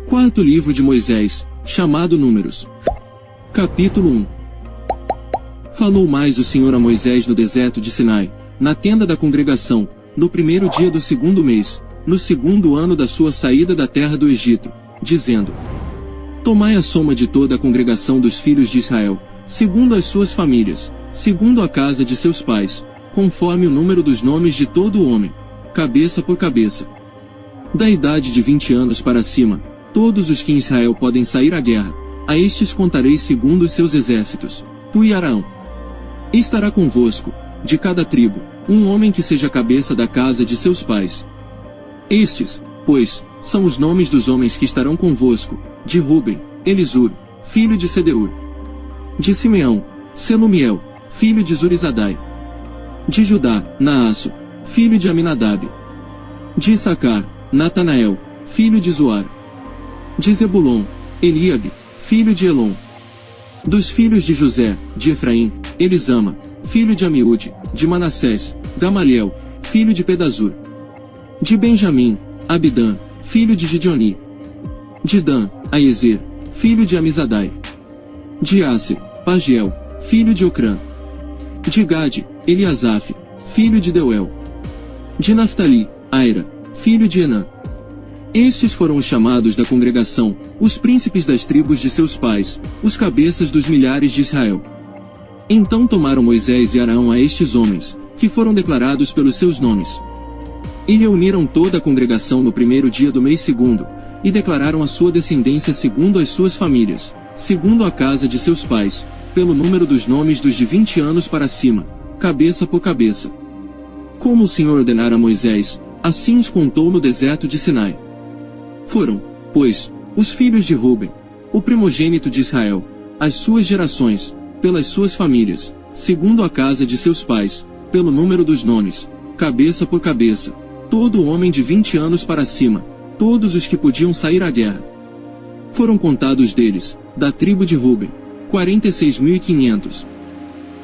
Quarto livro de Moisés, chamado Números. Capítulo 1. Falou mais o Senhor a Moisés no deserto de Sinai, na tenda da congregação, no primeiro dia do segundo mês, no segundo ano da sua saída da terra do Egito, dizendo: Tomai a soma de toda a congregação dos filhos de Israel, segundo as suas famílias, segundo a casa de seus pais, conforme o número dos nomes de todo o homem, cabeça por cabeça. Da idade de 20 anos para cima, todos os que em Israel podem sair à guerra, a estes contareis segundo os seus exércitos, tu e Arão. Estará convosco, de cada tribo, um homem que seja cabeça da casa de seus pais. Estes, pois, são os nomes dos homens que estarão convosco: de Ruben, Elisur, filho de Sedeur; de Simeão, Selumiel, filho de Zurizadai; de Judá, Naasso, filho de Aminadab; de Issacar, Natanael, filho de Zoar; de Zebulon, Eliabe, filho de Elon; dos filhos de José, de Efraim, Elisama, filho de Amiúde; de Manassés, Gamaliel, filho de Pedazur; de Benjamim, Abidã, filho de Gideoni; de Dan, Aiezer, filho de Amizadai; de Aser, Pagiel, filho de Ocrã; de Gade, Eliasaf, filho de Deuel; de Naftali, Aira, filho de Enã. Estes foram os chamados da congregação, os príncipes das tribos de seus pais, os cabeças dos milhares de Israel. Então tomaram Moisés e Arão a estes homens, que foram declarados pelos seus nomes, e reuniram toda a congregação no primeiro dia do mês segundo, e declararam a sua descendência segundo as suas famílias, segundo a casa de seus pais, pelo número dos nomes dos de 20 anos para cima, cabeça por cabeça. Como o Senhor ordenara a Moisés, assim os contou no deserto de Sinai. Foram, pois, os filhos de Ruben, o primogênito de Israel, as suas gerações, pelas suas famílias, segundo a casa de seus pais, pelo número dos nomes, cabeça por cabeça, todo homem de 20 anos para cima, todos os que podiam sair à guerra. Foram contados deles, da tribo de Ruben, 46.500.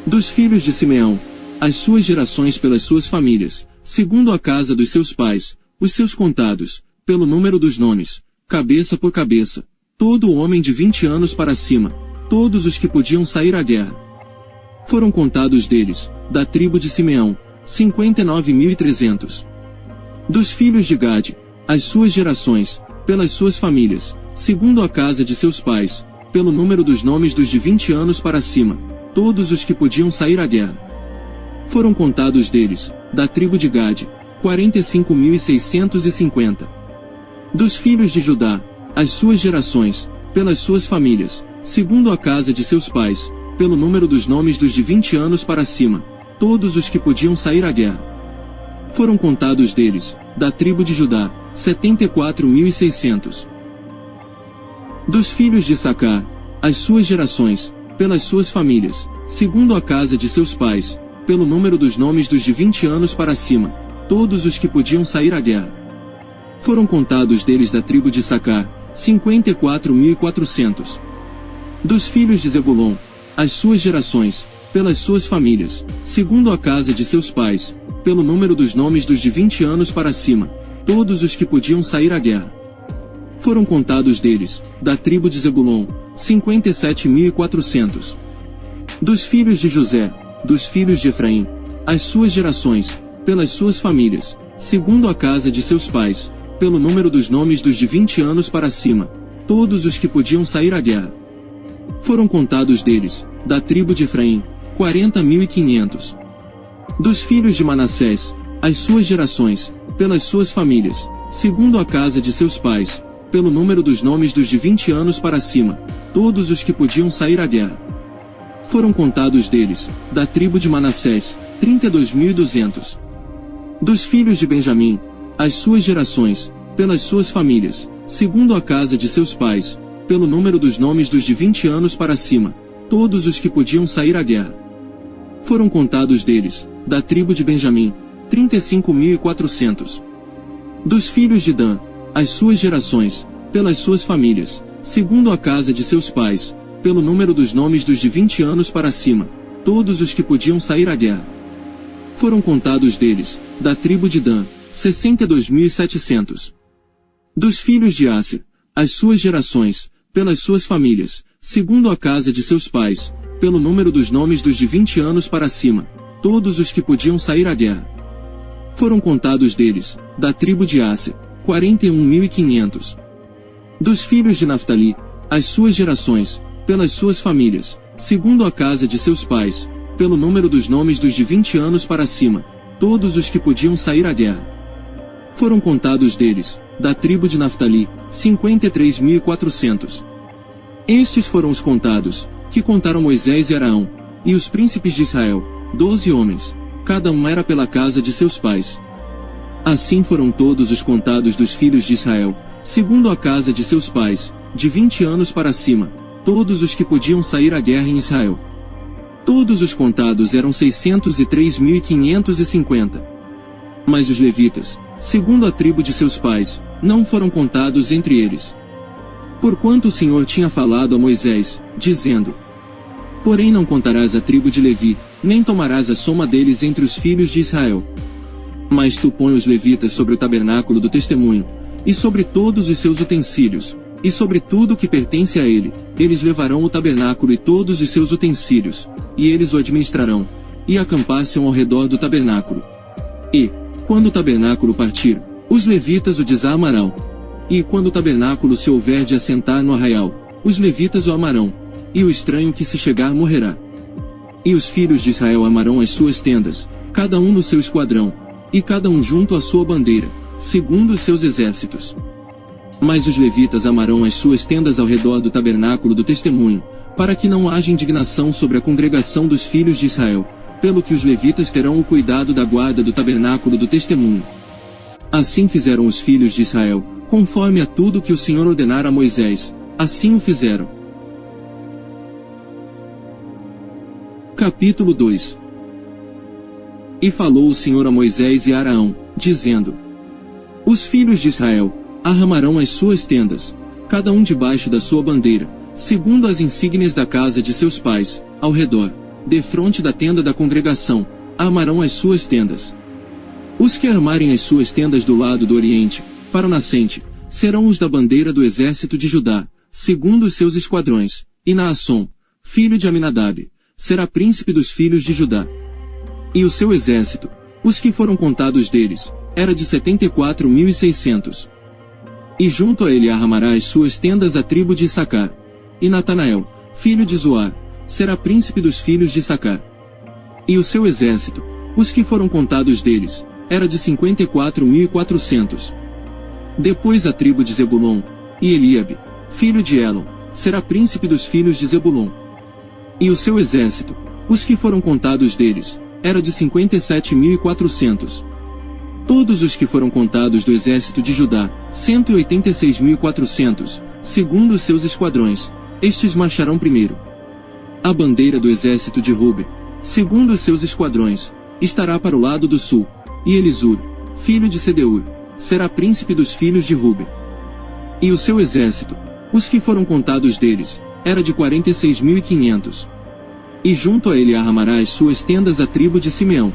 Dos filhos de Simeão, as suas gerações pelas suas famílias, segundo a casa dos seus pais, os seus contados, pelo número dos nomes, cabeça por cabeça, todo homem de 20 anos para cima, todos os que podiam sair à guerra. Foram contados deles, da tribo de Simeão, 59.300. Dos filhos de Gade, as suas gerações, pelas suas famílias, segundo a casa de seus pais, pelo número dos nomes dos de 20 anos para cima, todos os que podiam sair à guerra. Foram contados deles, da tribo de Gade, 45.650. Dos filhos de Judá, as suas gerações, pelas suas famílias, segundo a casa de seus pais, pelo número dos nomes dos de 20 anos para cima, todos os que podiam sair à guerra. Foram contados deles, da tribo de Judá, 74.600. Dos filhos de Issacar, as suas gerações, pelas suas famílias, segundo a casa de seus pais, pelo número dos nomes dos de 20 anos para cima, todos os que podiam sair à guerra. Foram contados deles da tribo de Issacar, 54.400. Dos filhos de Zebulon, as suas gerações, pelas suas famílias, segundo a casa de seus pais, pelo número dos nomes dos de 20 anos para cima, todos os que podiam sair à guerra. Foram contados deles, da tribo de Zebulon, 57.400. Dos filhos de José, dos filhos de Efraim, as suas gerações, pelas suas famílias, segundo a casa de seus pais, pelo número dos nomes dos de 20 anos para cima, todos os que podiam sair à guerra. Foram contados deles, da tribo de Efraim, 40.500. Dos filhos de Manassés, as suas gerações, pelas suas famílias, segundo a casa de seus pais, pelo número dos nomes dos de 20 anos para cima, todos os que podiam sair à guerra. Foram contados deles, da tribo de Manassés, 32.200. Dos filhos de Benjamim, as suas gerações, pelas suas famílias, segundo a casa de seus pais, pelo número dos nomes dos de 20 anos para cima, todos os que podiam sair à guerra. Foram contados deles, da tribo de Benjamim, 35.400. Dos filhos de Dan, as suas gerações, pelas suas famílias, segundo a casa de seus pais, pelo número dos nomes dos de 20 anos para cima, todos os que podiam sair à guerra. Foram contados deles, da tribo de Dan, 62.700. Dos filhos de Aser, as suas gerações, pelas suas famílias, segundo a casa de seus pais, pelo número dos nomes dos de 20 anos para cima, todos os que podiam sair à guerra. Foram contados deles, da tribo de Asser, 41.500. Dos filhos de Naftali, as suas gerações, pelas suas famílias, segundo a casa de seus pais, pelo número dos nomes dos de 20 anos para cima, todos os que podiam sair à guerra. Foram contados deles, da tribo de Naftali, 53.400. Estes foram os contados, que contaram Moisés e Araão, e os príncipes de Israel, 12 homens, cada um era pela casa de seus pais. Assim foram todos os contados dos filhos de Israel, segundo a casa de seus pais, de 20 anos para cima, todos os que podiam sair à guerra em Israel. Todos os contados eram 603.550. Mas os levitas, segundo a tribo de seus pais, não foram contados entre eles. Porquanto o Senhor tinha falado a Moisés, dizendo: Porém não contarás a tribo de Levi, nem tomarás a soma deles entre os filhos de Israel. Mas tu põe os levitas sobre o tabernáculo do testemunho, e sobre todos os seus utensílios, e sobre tudo o que pertence a ele, eles levarão o tabernáculo e todos os seus utensílios, e eles o administrarão, e acampar-se-ão ao redor do tabernáculo. E, quando o tabernáculo partir, os levitas o desarmarão. E quando o tabernáculo se houver de assentar no arraial, os levitas o amarão, e o estranho que se chegar morrerá. E os filhos de Israel amarão as suas tendas, cada um no seu esquadrão, e cada um junto à sua bandeira, segundo os seus exércitos. Mas os levitas amarão as suas tendas ao redor do tabernáculo do testemunho, para que não haja indignação sobre a congregação dos filhos de Israel, pelo que os levitas terão o cuidado da guarda do tabernáculo do testemunho. Assim fizeram os filhos de Israel, conforme a tudo que o Senhor ordenara a Moisés, assim o fizeram. Capítulo 2. E falou o Senhor a Moisés e a Araão, dizendo: Os filhos de Israel arramarão as suas tendas, cada um debaixo da sua bandeira, segundo as insígnias da casa de seus pais, ao redor, defronte da tenda da congregação, armarão as suas tendas. Os que armarem as suas tendas do lado do oriente, para o nascente, serão os da bandeira do exército de Judá, segundo os seus esquadrões, e Naasson, filho de Aminadab, será príncipe dos filhos de Judá. E o seu exército, os que foram contados deles, era de 74.600. E junto a ele arramará as suas tendas a tribo de Issacar. E Natanael, filho de Zoar, será príncipe dos filhos de Issacar. E o seu exército, os que foram contados deles, era de 54.400. Depois a tribo de Zebulon, e Eliabe, filho de Elon, será príncipe dos filhos de Zebulon. E o seu exército, os que foram contados deles, era de 57.400. Todos os que foram contados do exército de Judá, 186.400, segundo os seus esquadrões, estes marcharão primeiro. A bandeira do exército de Ruben, segundo os seus esquadrões, estará para o lado do sul, e Elisur, filho de Sedeur, será príncipe dos filhos de Ruben. E o seu exército, os que foram contados deles, era de 46.500. E junto a ele arramará as suas tendas a tribo de Simeão.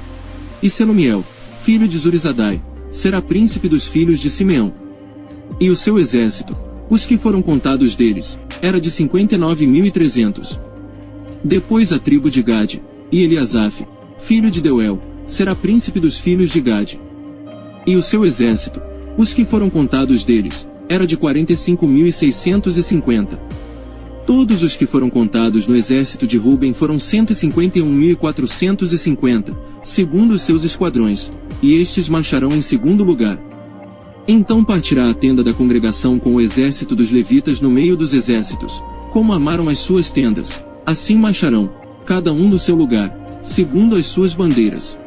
E Selumiel, filho de Zurizadai, será príncipe dos filhos de Simeão. E o seu exército, os que foram contados deles, era de 59.300. Depois a tribo de Gade, e Eliasaf, filho de Deuel, será príncipe dos filhos de Gade. E o seu exército, os que foram contados deles, era de 45.650. Todos os que foram contados no exército de Ruben foram 151.450, segundo os seus esquadrões, e estes marcharão em segundo lugar. Então partirá a tenda da congregação com o exército dos levitas no meio dos exércitos, como armaram as suas tendas, assim marcharão, cada um no seu lugar, segundo as suas bandeiras.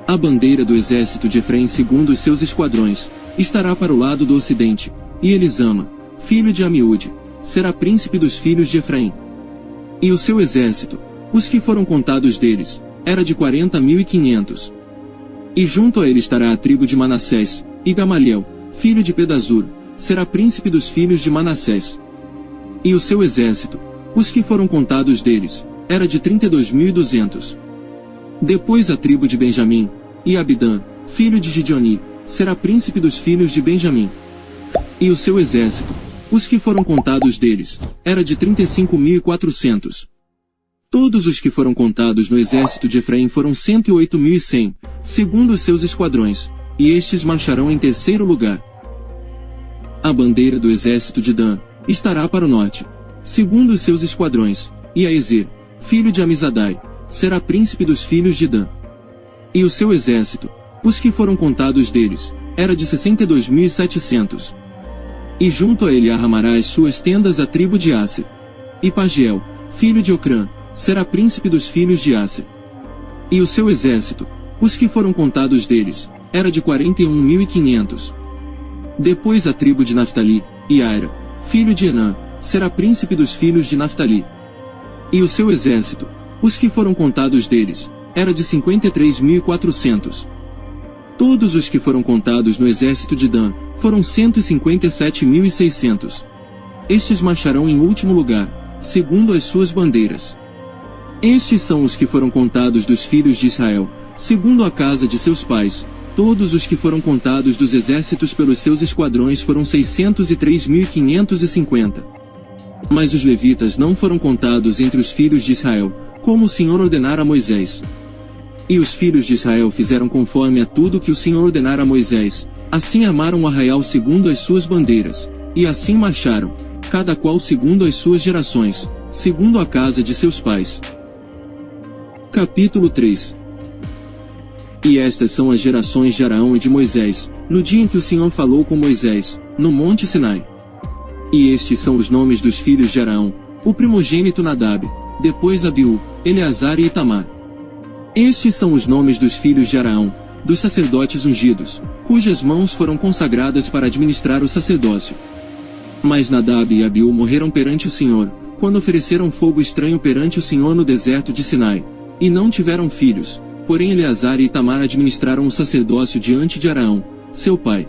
A bandeira do exército de Efraim segundo os seus esquadrões, estará para o lado do ocidente, e Elisama, filho de Amiúde, será príncipe dos filhos de Efraim. E o seu exército, os que foram contados deles, era de 40.500. E junto a ele estará a tribo de Manassés, e Gamaliel, filho de Pedazur, será príncipe dos filhos de Manassés. E o seu exército, os que foram contados deles, era de 32.200. Depois a tribo de Benjamim, e Abidã, filho de Gideoni, será príncipe dos filhos de Benjamim. E o seu exército, os que foram contados deles, era de 35.400. Todos os que foram contados no exército de Efraim foram 108.100, segundo os seus esquadrões, e estes marcharão em terceiro lugar. A bandeira do exército de Dan estará para o norte, segundo os seus esquadrões, e Aezer, filho de Amizadai, será príncipe dos filhos de Dan. E o seu exército, os que foram contados deles, era de 62.700. E junto a ele arramará as suas tendas a tribo de Asser. E Pagiel, filho de Ocrã, será príncipe dos filhos de Asser. E o seu exército, os que foram contados deles, era de 41.500. Depois a tribo de Naftali, Iaira, filho de Enã, será príncipe dos filhos de Naftali. E o seu exército, os que foram contados deles, era de 53.400. Todos os que foram contados no exército de Dan, foram 157.600. Estes marcharão em último lugar, segundo as suas bandeiras. Estes são os que foram contados dos filhos de Israel, segundo a casa de seus pais. Todos os que foram contados dos exércitos pelos seus esquadrões foram 603.550. Mas os levitas não foram contados entre os filhos de Israel, como o Senhor ordenara a Moisés. E os filhos de Israel fizeram conforme a tudo que o Senhor ordenara a Moisés, assim armaram o arraial segundo as suas bandeiras, e assim marcharam, cada qual segundo as suas gerações, segundo a casa de seus pais. Capítulo 3. E estas são as gerações de Araão e de Moisés, no dia em que o Senhor falou com Moisés, no monte Sinai. E estes são os nomes dos filhos de Araão, o primogênito Nadab, depois Abiú, Eleazar e Itamar. Estes são os nomes dos filhos de Araão, dos sacerdotes ungidos, cujas mãos foram consagradas para administrar o sacerdócio. Mas Nadab e Abiú morreram perante o Senhor, quando ofereceram fogo estranho perante o Senhor no deserto de Sinai, e não tiveram filhos. Porém Eleazar e Itamar administraram o sacerdócio diante de Araão, seu pai.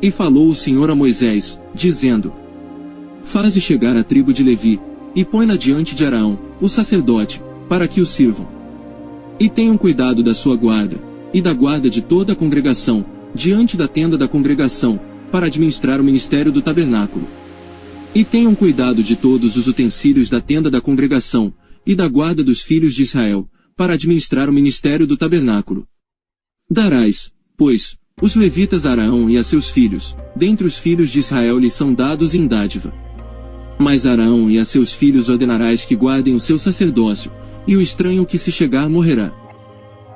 E falou o Senhor a Moisés, dizendo: Faze chegar a tribo de Levi, e põe-na diante de Araão, o sacerdote, para que o sirvam. E tenham cuidado da sua guarda, e da guarda de toda a congregação, diante da tenda da congregação, para administrar o ministério do tabernáculo. E tenham cuidado de todos os utensílios da tenda da congregação, e da guarda dos filhos de Israel, para administrar o ministério do tabernáculo. Darás, pois, os levitas a Araão e a seus filhos, dentre os filhos de Israel lhes são dados em dádiva. Mas Araão e a seus filhos ordenarás que guardem o seu sacerdócio, e o estranho que se chegar morrerá.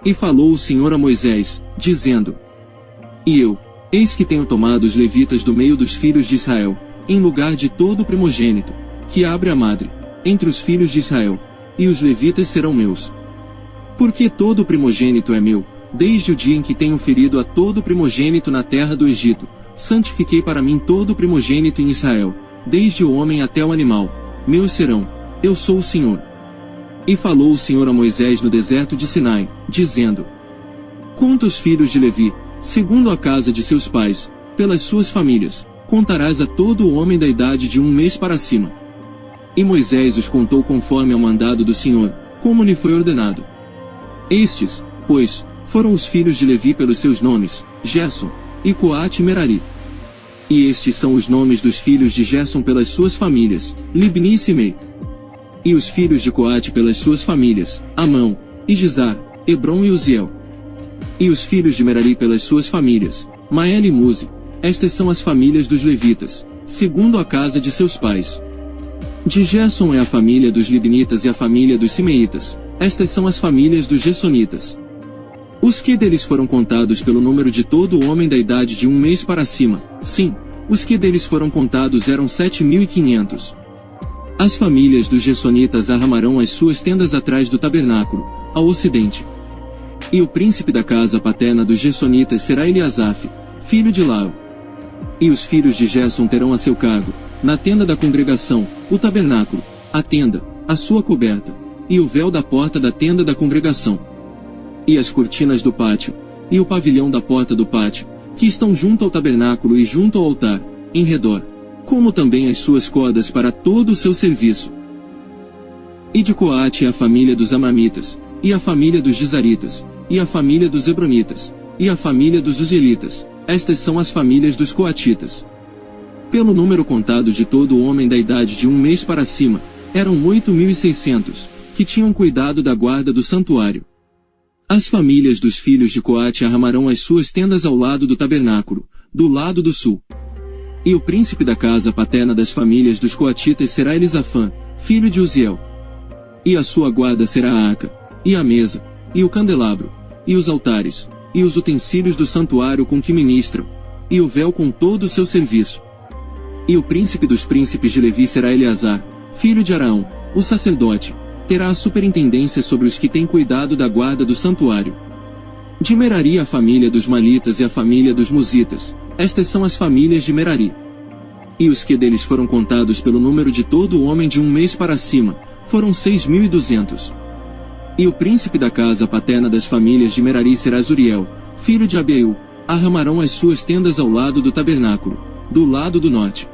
E falou o Senhor a Moisés, dizendo: E eu, eis que tenho tomado os levitas do meio dos filhos de Israel, em lugar de todo o primogênito, que abre a madre, entre os filhos de Israel, e os levitas serão meus. Porque todo o primogênito é meu, desde o dia em que tenho ferido a todo o primogênito na terra do Egito, santifiquei para mim todo o primogênito em Israel, desde o homem até o animal, meus serão, eu sou o Senhor. E falou o Senhor a Moisés no deserto de Sinai, dizendo: Conta os filhos de Levi, segundo a casa de seus pais, pelas suas famílias, contarás a todo o homem da idade de 1 mês para cima. E Moisés os contou conforme ao mandado do Senhor, como lhe foi ordenado. Estes, pois, foram os filhos de Levi pelos seus nomes, Gerson, e Coate e Merari. E estes são os nomes dos filhos de Gerson pelas suas famílias, Libni e Simei. E os filhos de Coate pelas suas famílias, Amão, e Gizar, Hebron e Uziel. E os filhos de Merari pelas suas famílias, Mael e Muzi. Estas são as famílias dos levitas, segundo a casa de seus pais. De Gerson é a família dos Libnitas e a família dos Simeitas. Estas são as famílias dos Gersonitas. Os que deles foram contados pelo número de todo o homem da idade de 1 mês para cima, sim, os que deles foram contados eram 7.500. As famílias dos Gersonitas arramarão as suas tendas atrás do tabernáculo, ao ocidente. E o príncipe da casa paterna dos Gersonitas será Eliasaf, filho de Lau. E os filhos de Gerson terão a seu cargo, na tenda da congregação, o tabernáculo, a tenda, a sua coberta, e o véu da porta da tenda da congregação. E as cortinas do pátio, e o pavilhão da porta do pátio, que estão junto ao tabernáculo e junto ao altar, em redor, como também as suas cordas para todo o seu serviço. E de Coate é a família dos Amamitas, e a família dos Gizaritas, e a família dos Hebronitas, e a família dos Uzielitas. Estas são as famílias dos Coatitas. Pelo número contado de todo homem da idade de 1 mês para cima, eram 8.600, que tinham cuidado da guarda do santuário. As famílias dos filhos de Coate armarão as suas tendas ao lado do tabernáculo, do lado do sul. E o príncipe da casa paterna das famílias dos coatitas será Elisafã, filho de Uziel. E a sua guarda será a arca, e a mesa, e o candelabro, e os altares, e os utensílios do santuário com que ministram, e o véu com todo o seu serviço. E o príncipe dos príncipes de Levi será Eleazar, filho de Araão, o sacerdote, terá a superintendência sobre os que têm cuidado da guarda do santuário. De Merari a família dos Malitas e a família dos Musitas, estas são as famílias de Merari. E os que deles foram contados pelo número de todo homem de 1 mês para cima, foram 6.200. E o príncipe da casa paterna das famílias de Merari será Zuriel, filho de Abiú, armarão as suas tendas ao lado do tabernáculo, do lado do norte.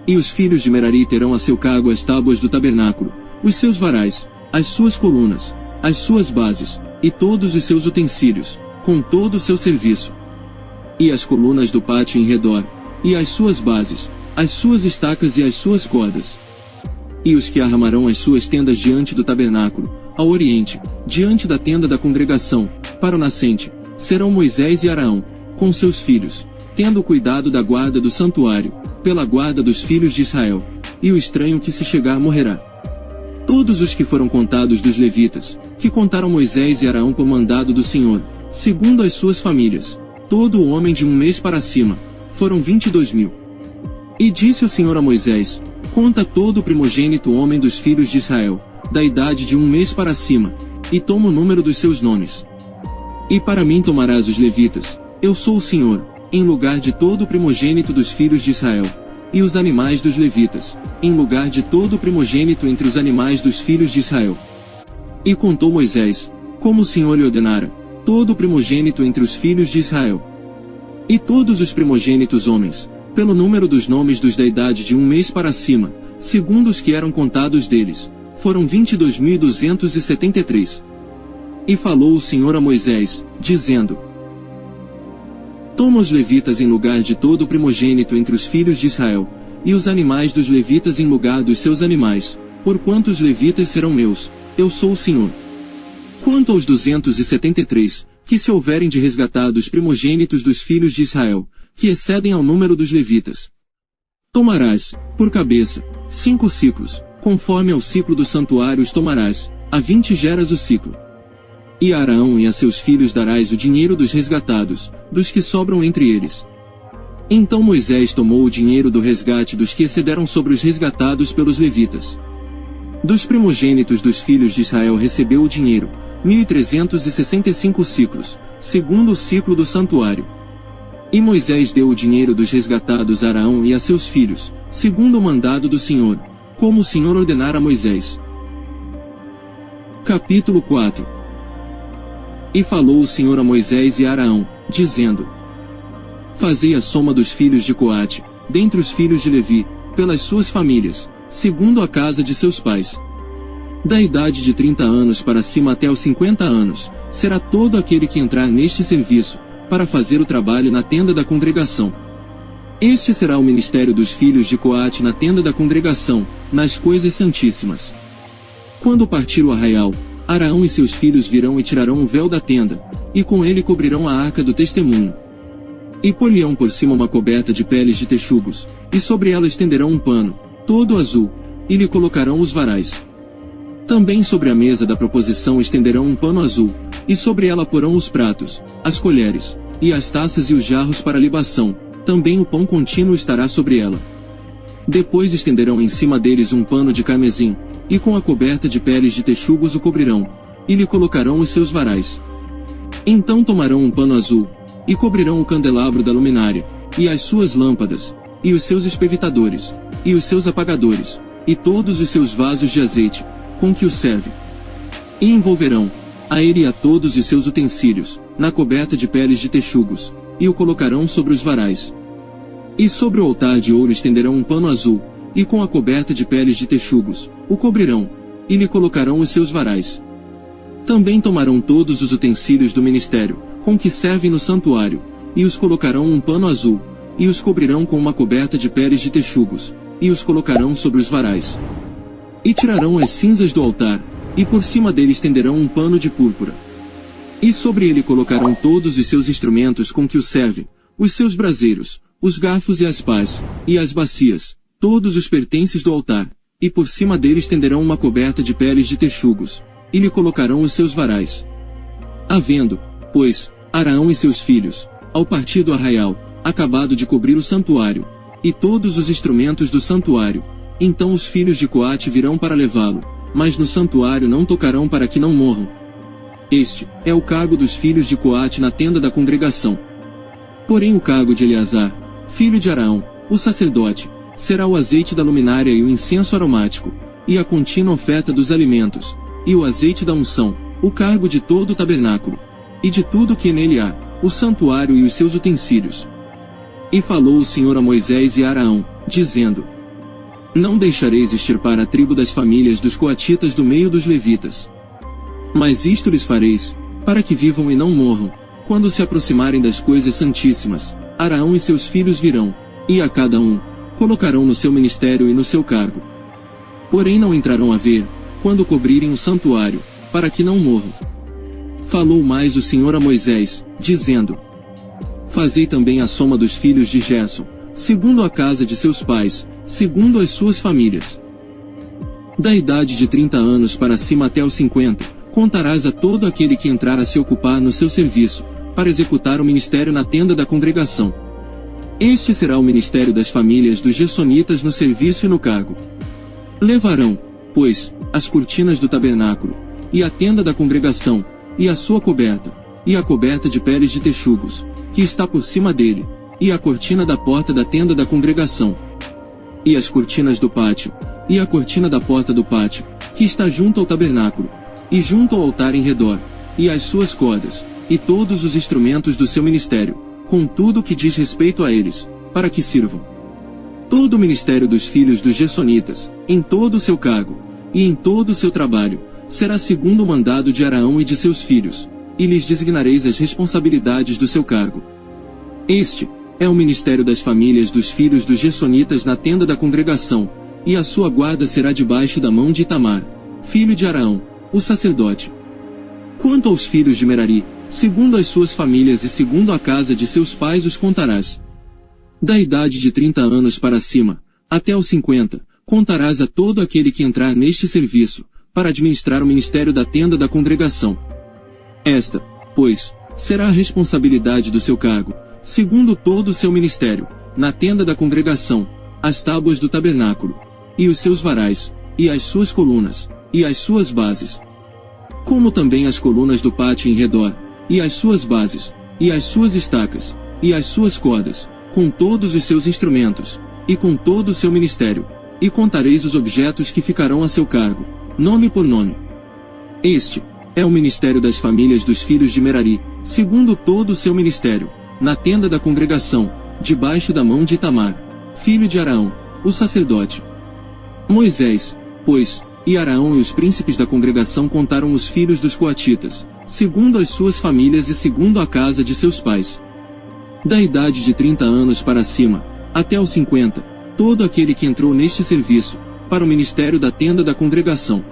E os filhos de Merari terão a seu cargo as tábuas do tabernáculo, os seus varais, as suas colunas, as suas bases, e todos os seus utensílios, com todo o seu serviço. E as colunas do pátio em redor, e as suas bases, as suas estacas e as suas cordas. E os que armarão as suas tendas diante do tabernáculo, ao oriente, diante da tenda da congregação, para o nascente, serão Moisés e Araão, com seus filhos, tendo cuidado da guarda do santuário, pela guarda dos filhos de Israel, e o estranho que se chegar morrerá. Todos os que foram contados dos levitas, que contaram Moisés e Araão por mandado do Senhor, segundo as suas famílias, todo o homem de 1 mês para cima, foram 22.000. E disse o Senhor a Moisés: conta todo o primogênito homem dos filhos de Israel, da idade de 1 mês para cima, e toma o número dos seus nomes. E para mim tomarás os levitas, eu sou o Senhor, em lugar de todo o primogênito dos filhos de Israel, e os animais dos levitas, em lugar de todo o primogênito entre os animais dos filhos de Israel. E contou Moisés, como o Senhor lhe ordenara, todo o primogênito entre os filhos de Israel. E todos os primogênitos homens, pelo número dos nomes dos da idade de 1 mês para cima, segundo os que eram contados deles, foram 22.273. E falou o Senhor a Moisés, dizendo: toma os levitas em lugar de todo o primogênito entre os filhos de Israel, e os animais dos levitas em lugar dos seus animais, porquanto os levitas serão meus, eu sou o Senhor. Quanto aos 273, que se houverem de resgatar dos primogênitos dos filhos de Israel, que excedem ao número dos levitas, tomarás, por cabeça, 5 ciclos, conforme ao ciclo dos santuários tomarás, a 20 geras o ciclo. E a Araão e a seus filhos darás o dinheiro dos resgatados, dos que sobram entre eles. Então Moisés tomou o dinheiro do resgate dos que excederam sobre os resgatados pelos levitas. Dos primogênitos dos filhos de Israel recebeu o dinheiro, 1.365 ciclos, segundo o ciclo do santuário. E Moisés deu o dinheiro dos resgatados a Araão e a seus filhos, segundo o mandado do Senhor, como o Senhor ordenara a Moisés. Capítulo 4. E falou o Senhor a Moisés e a Araão, dizendo: fazei a soma dos filhos de Coate, dentre os filhos de Levi, pelas suas famílias, segundo a casa de seus pais. Da idade de 30 anos para cima até os 50 anos, será todo aquele que entrar neste serviço, para fazer o trabalho na tenda da congregação. Este será o ministério dos filhos de Coate na tenda da congregação, nas coisas santíssimas. Quando partir o arraial, Araão e seus filhos virão e tirarão o véu da tenda, e com ele cobrirão a arca do testemunho. E pôr-lhe-ão por cima uma coberta de peles de texugos, e sobre ela estenderão um pano, todo azul, e lhe colocarão os varais. Também sobre a mesa da proposição estenderão um pano azul, e sobre ela porão os pratos, as colheres, e as taças e os jarros para libação, também o pão contínuo estará sobre ela. Depois estenderão em cima deles um pano de carmesim, e com a coberta de peles de texugos o cobrirão, e lhe colocarão os seus varais. Então tomarão um pano azul, e cobrirão o candelabro da luminária, e as suas lâmpadas, e os seus espevitadores, e os seus apagadores, e todos os seus vasos de azeite, com que o serve. E envolverão, a ele e a todos os seus utensílios, na coberta de peles de texugos, e o colocarão sobre os varais. E sobre o altar de ouro estenderão um pano azul, e com a coberta de peles de texugos, o cobrirão, e lhe colocarão os seus varais. Também tomarão todos os utensílios do ministério, com que servem no santuário, e os colocarão um pano azul, e os cobrirão com uma coberta de peles de texugos, e os colocarão sobre os varais. E tirarão as cinzas do altar, e por cima dele estenderão um pano de púrpura. E sobre ele colocarão todos os seus instrumentos com que o servem, os seus braseiros, os garfos e as pás, e as bacias, todos os pertences do altar, e por cima dele estenderão uma coberta de peles de texugos, e lhe colocarão os seus varais. Havendo, pois, Arão e seus filhos, ao partir do arraial, acabado de cobrir o santuário, e todos os instrumentos do santuário, então os filhos de Coate virão para levá-lo, mas no santuário não tocarão para que não morram. Este é o cargo dos filhos de Coate na tenda da congregação. Porém o cargo de Eleazar, filho de Arão, o sacerdote, será o azeite da luminária e o incenso aromático, e a contínua oferta dos alimentos, e o azeite da unção, o cargo de todo o tabernáculo, e de tudo que nele há, o santuário e os seus utensílios. E falou o Senhor a Moisés e a Arão, dizendo: Não deixareis extirpar a tribo das famílias dos coatitas do meio dos levitas. Mas isto lhes fareis, para que vivam e não morram, quando se aproximarem das coisas santíssimas. Arão e seus filhos virão, e a cada um colocarão no seu ministério e no seu cargo. Porém não entrarão a ver, quando cobrirem o santuário, para que não morram. Falou mais o Senhor a Moisés, dizendo: Fazei também a soma dos filhos de Gerson, segundo a casa de seus pais, segundo as suas famílias. Da idade de 30 anos para cima até os 50, contarás a todo aquele que entrar a se ocupar no seu serviço, para executar o ministério na tenda da congregação. Este será o ministério das famílias dos gersonitas no serviço e no cargo. Levarão, pois, as cortinas do tabernáculo, e a tenda da congregação, e a sua coberta, e a coberta de peles de texugos, que está por cima dele, e a cortina da porta da tenda da congregação, e as cortinas do pátio, e a cortina da porta do pátio, que está junto ao tabernáculo, e junto ao altar em redor, e as suas cordas, e todos os instrumentos do seu ministério, com tudo o que diz respeito a eles, para que sirvam. Todo o ministério dos filhos dos gersonitas, em todo o seu cargo, e em todo o seu trabalho, será segundo o mandado de Arão e de seus filhos, e lhes designareis as responsabilidades do seu cargo. Este é o ministério das famílias dos filhos dos gersonitas na tenda da congregação, e a sua guarda será debaixo da mão de Itamar, filho de Arão, o sacerdote. Quanto aos filhos de Merari, segundo as suas famílias e segundo a casa de seus pais os contarás. Da idade de 30 anos para cima, até os 50, contarás a todo aquele que entrar neste serviço, para administrar o ministério da tenda da congregação. Esta, pois, será a responsabilidade do seu cargo, segundo todo o seu ministério, na tenda da congregação, as tábuas do tabernáculo, e os seus varais, e as suas colunas, e as suas bases, como também as colunas do pátio em redor, e as suas bases, e as suas estacas, e as suas cordas, com todos os seus instrumentos, e com todo o seu ministério, e contareis os objetos que ficarão a seu cargo, nome por nome. Este é o ministério das famílias dos filhos de Merari, segundo todo o seu ministério, na tenda da congregação, debaixo da mão de Itamar, filho de Arão, o sacerdote. Moisés, pois, e Arão e os príncipes da congregação contaram os filhos dos coatitas, segundo as suas famílias e segundo a casa de seus pais. Da idade de 30 anos para cima, até os 50, todo aquele que entrou neste serviço, para o ministério da tenda da congregação.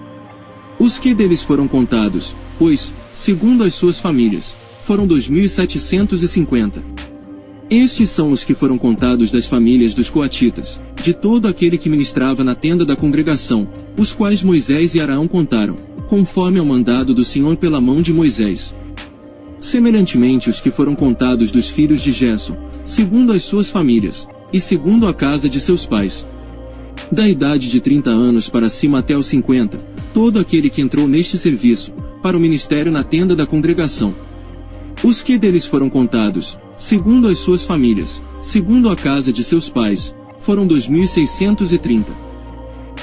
Os que deles foram contados, pois, segundo as suas famílias, foram 2.750. Estes são os que foram contados das famílias dos coatitas, de todo aquele que ministrava na tenda da congregação, os quais Moisés e Arão contaram, conforme ao mandado do Senhor pela mão de Moisés. Semelhantemente os que foram contados dos filhos de Gerson, segundo as suas famílias, e segundo a casa de seus pais. Da idade de 30 anos para cima até os 50, todo aquele que entrou neste serviço, para o ministério na tenda da congregação. Os que deles foram contados, segundo as suas famílias, segundo a casa de seus pais, foram 2.630.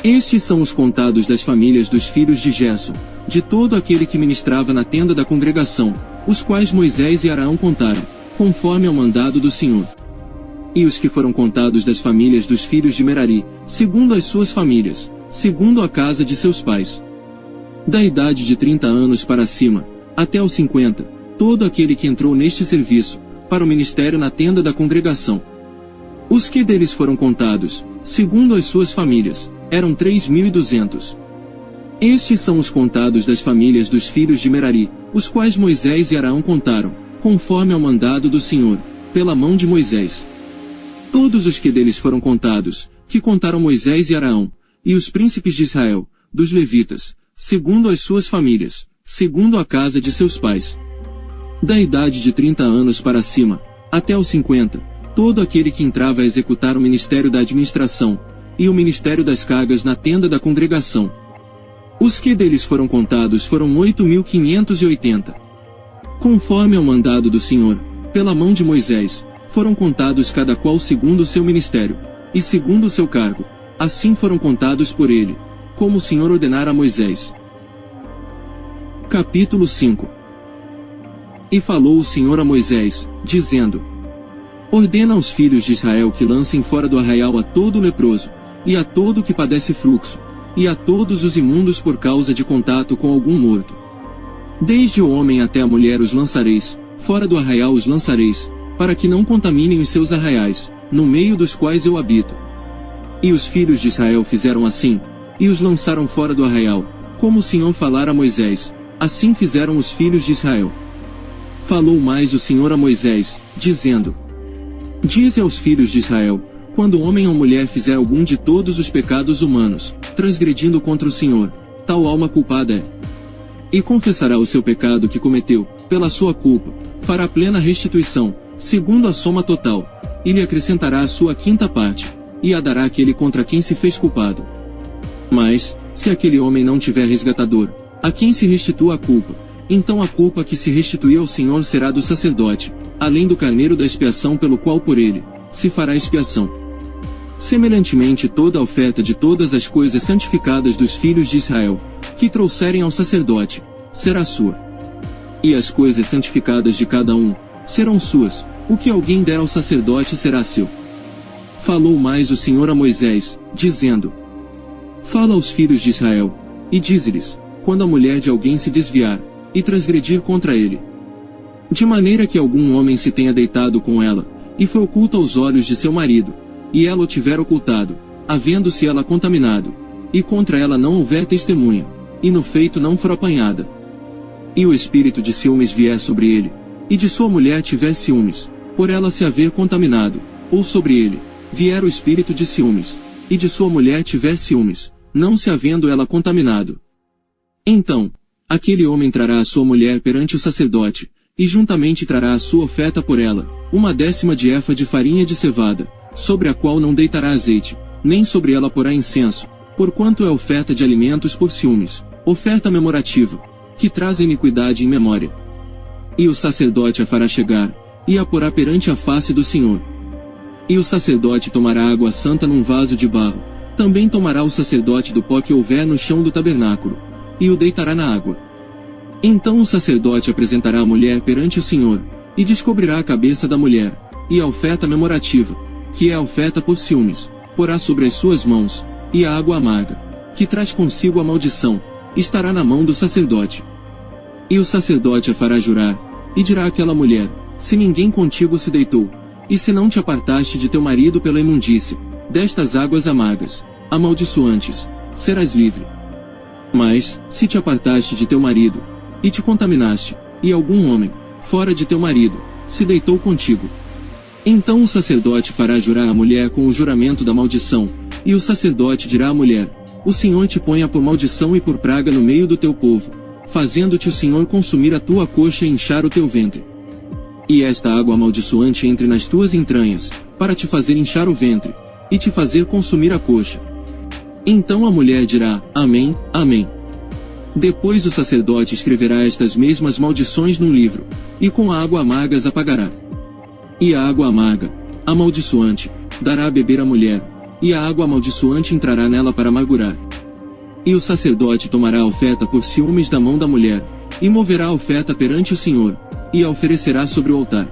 Estes são os contados das famílias dos filhos de Gerson, de todo aquele que ministrava na tenda da congregação, os quais Moisés e Arão contaram, conforme ao mandado do Senhor. E os que foram contados das famílias dos filhos de Merari, segundo as suas famílias, segundo a casa de seus pais. Da idade de 30 anos para cima, até os 50, todo aquele que entrou neste serviço, para o ministério na tenda da congregação. Os que deles foram contados, segundo as suas famílias, eram 3.200. Estes são os contados das famílias dos filhos de Merari, os quais Moisés e Arão contaram, conforme ao mandado do Senhor, pela mão de Moisés. Todos os que deles foram contados, que contaram Moisés e Arão, e os príncipes de Israel, dos levitas, segundo as suas famílias, segundo a casa de seus pais. Da idade de 30 anos para cima, até os 50, todo aquele que entrava a executar o ministério da administração, e o ministério das cargas na tenda da congregação. Os que deles foram contados foram 8.580. Conforme ao mandado do Senhor, pela mão de Moisés, foram contados cada qual segundo o seu ministério, e segundo o seu cargo, assim foram contados por ele, como o Senhor ordenara a Moisés. Capítulo 5. E falou o Senhor a Moisés, dizendo: Ordena aos filhos de Israel que lancem fora do arraial a todo leproso, e a todo que padece fluxo, e a todos os imundos por causa de contato com algum morto. Desde o homem até a mulher os lançareis, fora do arraial os lançareis, para que não contaminem os seus arraiais, no meio dos quais eu habito. E os filhos de Israel fizeram assim, e os lançaram fora do arraial, como o Senhor falara a Moisés, assim fizeram os filhos de Israel. Falou mais o Senhor a Moisés, dizendo: Dize aos filhos de Israel, quando homem ou mulher fizer algum de todos os pecados humanos, transgredindo contra o Senhor, tal alma culpada é. E confessará o seu pecado que cometeu, pela sua culpa, fará plena restituição, segundo a soma total, e lhe acrescentará a sua quinta parte, e a dará àquele contra quem se fez culpado. Mas, se aquele homem não tiver resgatador, a quem se restitua a culpa, então a culpa que se restituir ao Senhor será do sacerdote, além do carneiro da expiação pelo qual por ele se fará expiação. Semelhantemente toda a oferta de todas as coisas santificadas dos filhos de Israel, que trouxerem ao sacerdote, será sua. E as coisas santificadas de cada um, serão suas, o que alguém der ao sacerdote será seu. Falou mais o Senhor a Moisés, dizendo: Fala aos filhos de Israel, e dize-lhes, quando a mulher de alguém se desviar, e transgredir contra ele, de maneira que algum homem se tenha deitado com ela, e foi oculta aos olhos de seu marido, e ela o tiver ocultado, havendo-se ela contaminado, e contra ela não houver testemunha, e no feito não for apanhada, e o espírito de ciúmes vier sobre ele, e de sua mulher tiver ciúmes, por ela se haver contaminado, ou sobre ele, vier o espírito de ciúmes, e de sua mulher tiver ciúmes, não se havendo ela contaminado. Então, aquele homem trará a sua mulher perante o sacerdote, e juntamente trará a sua oferta por ela, 1/10 de efa de farinha de cevada, sobre a qual não deitará azeite, nem sobre ela porá incenso, porquanto é oferta de alimentos por ciúmes, oferta memorativa, que traz a iniquidade em memória. E o sacerdote a fará chegar, e a porá perante a face do Senhor. E o sacerdote tomará água santa num vaso de barro, também tomará o sacerdote do pó que houver no chão do tabernáculo, e o deitará na água. Então o sacerdote apresentará a mulher perante o Senhor, e descobrirá a cabeça da mulher, e a oferta memorativa, que é a oferta por ciúmes, porá sobre as suas mãos, e a água amarga, que traz consigo a maldição, estará na mão do sacerdote. E o sacerdote a fará jurar, e dirá àquela mulher: se ninguém contigo se deitou, e se não te apartaste de teu marido pela imundície, destas águas amargas, amaldiçoantes, serás livre. Mas, se te apartaste de teu marido, e te contaminaste, e algum homem, fora de teu marido, se deitou contigo, então o sacerdote fará jurar a mulher com o juramento da maldição, e o sacerdote dirá à mulher: o Senhor te ponha por maldição e por praga no meio do teu povo, fazendo-te o Senhor consumir a tua coxa e inchar o teu ventre. E esta água amaldiçoante entre nas tuas entranhas, para te fazer inchar o ventre, e te fazer consumir a coxa. Então a mulher dirá: Amém, Amém. Depois o sacerdote escreverá estas mesmas maldições num livro, e com a água amarga as apagará. E a água amarga, amaldiçoante, dará a beber à mulher, e a água amaldiçoante entrará nela para amargurar. E o sacerdote tomará a oferta por ciúmes da mão da mulher, e moverá a oferta perante o Senhor, e a oferecerá sobre o altar.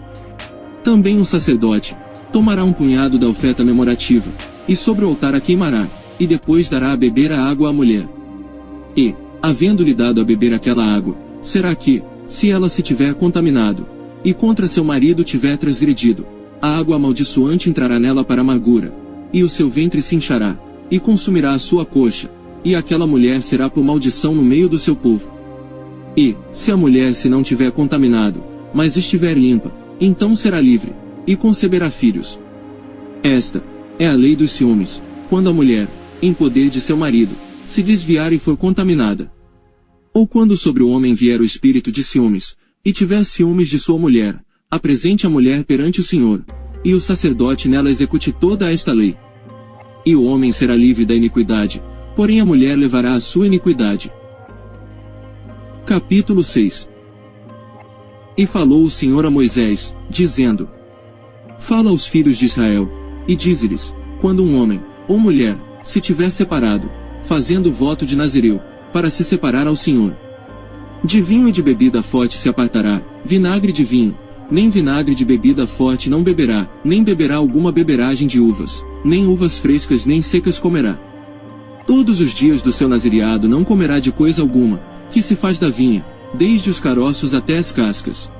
Também o sacerdote tomará um punhado da oferta memorativa, e sobre o altar a queimará, e depois dará a beber a água à mulher. E, havendo-lhe dado a beber aquela água, será que, se ela se tiver contaminado, e contra seu marido tiver transgredido, a água amaldiçoante entrará nela para amargura, e o seu ventre se inchará, e consumirá a sua coxa, e aquela mulher será por maldição no meio do seu povo. E, se a mulher se não tiver contaminado, mas estiver limpa, então será livre, e conceberá filhos. Esta é a lei dos ciúmes, quando a mulher, em poder de seu marido, se desviar e for contaminada. Ou quando sobre o homem vier o espírito de ciúmes, e tiver ciúmes de sua mulher, apresente a mulher perante o Senhor, e o sacerdote nela execute toda esta lei. E o homem será livre da iniquidade, porém a mulher levará a sua iniquidade. Capítulo 6. E falou o Senhor a Moisés, dizendo: Fala aos filhos de Israel, e dize-lhes, quando um homem, ou mulher, se tiver separado, fazendo voto de Nazireu, para se separar ao Senhor. De vinho e de bebida forte se apartará, vinagre de vinho, nem vinagre de bebida forte não beberá, nem beberá alguma beberagem de uvas, nem uvas frescas nem secas comerá. Todos os dias do seu nazireado não comerá de coisa alguma, que se faz da vinha, desde os caroços até as cascas.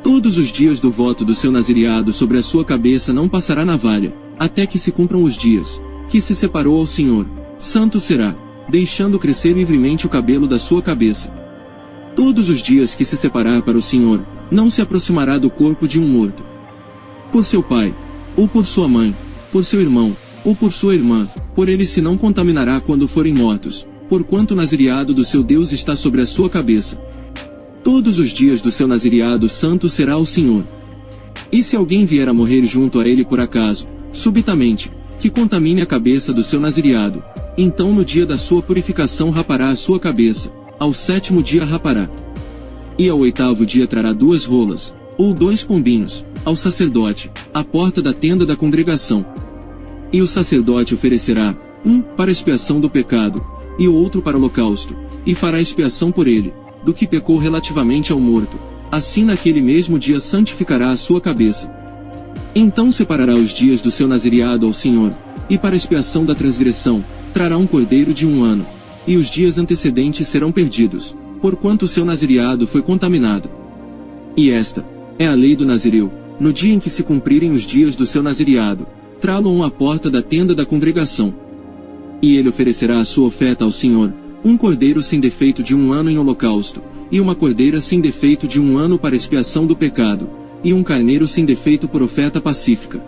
Todos os dias do voto do seu nazireado sobre a sua cabeça não passará navalha, até que se cumpram os dias, que se separou ao Senhor, santo será, deixando crescer livremente o cabelo da sua cabeça. Todos os dias que se separar para o Senhor, não se aproximará do corpo de um morto. Por seu pai, ou por sua mãe, por seu irmão, ou por sua irmã, por ele se não contaminará quando forem mortos, porquanto o nazireado do seu Deus está sobre a sua cabeça. Todos os dias do seu nazireado santo será o Senhor. E se alguém vier a morrer junto a ele por acaso, subitamente, que contamine a cabeça do seu nazireado, então no dia da sua purificação rapará a sua cabeça, ao 7º dia rapará. E ao 8º dia trará 2 rolas, ou 2 pombinhos, ao sacerdote, à porta da tenda da congregação. E o sacerdote oferecerá, um para expiação do pecado, e o outro para holocausto, e fará expiação por ele, do que pecou relativamente ao morto. Assim naquele mesmo dia santificará a sua cabeça. Então separará os dias do seu nazireado ao Senhor, e para expiação da transgressão, trará um cordeiro de 1 ano, e os dias antecedentes serão perdidos, porquanto o seu nazireado foi contaminado. E esta é a lei do nazireu: no dia em que se cumprirem os dias do seu nazireado, trá-lo à porta da tenda da congregação. E ele oferecerá a sua oferta ao Senhor, um cordeiro sem defeito de 1 ano em holocausto, e uma cordeira sem defeito de 1 ano para expiação do pecado, e um carneiro sem defeito por oferta pacífica.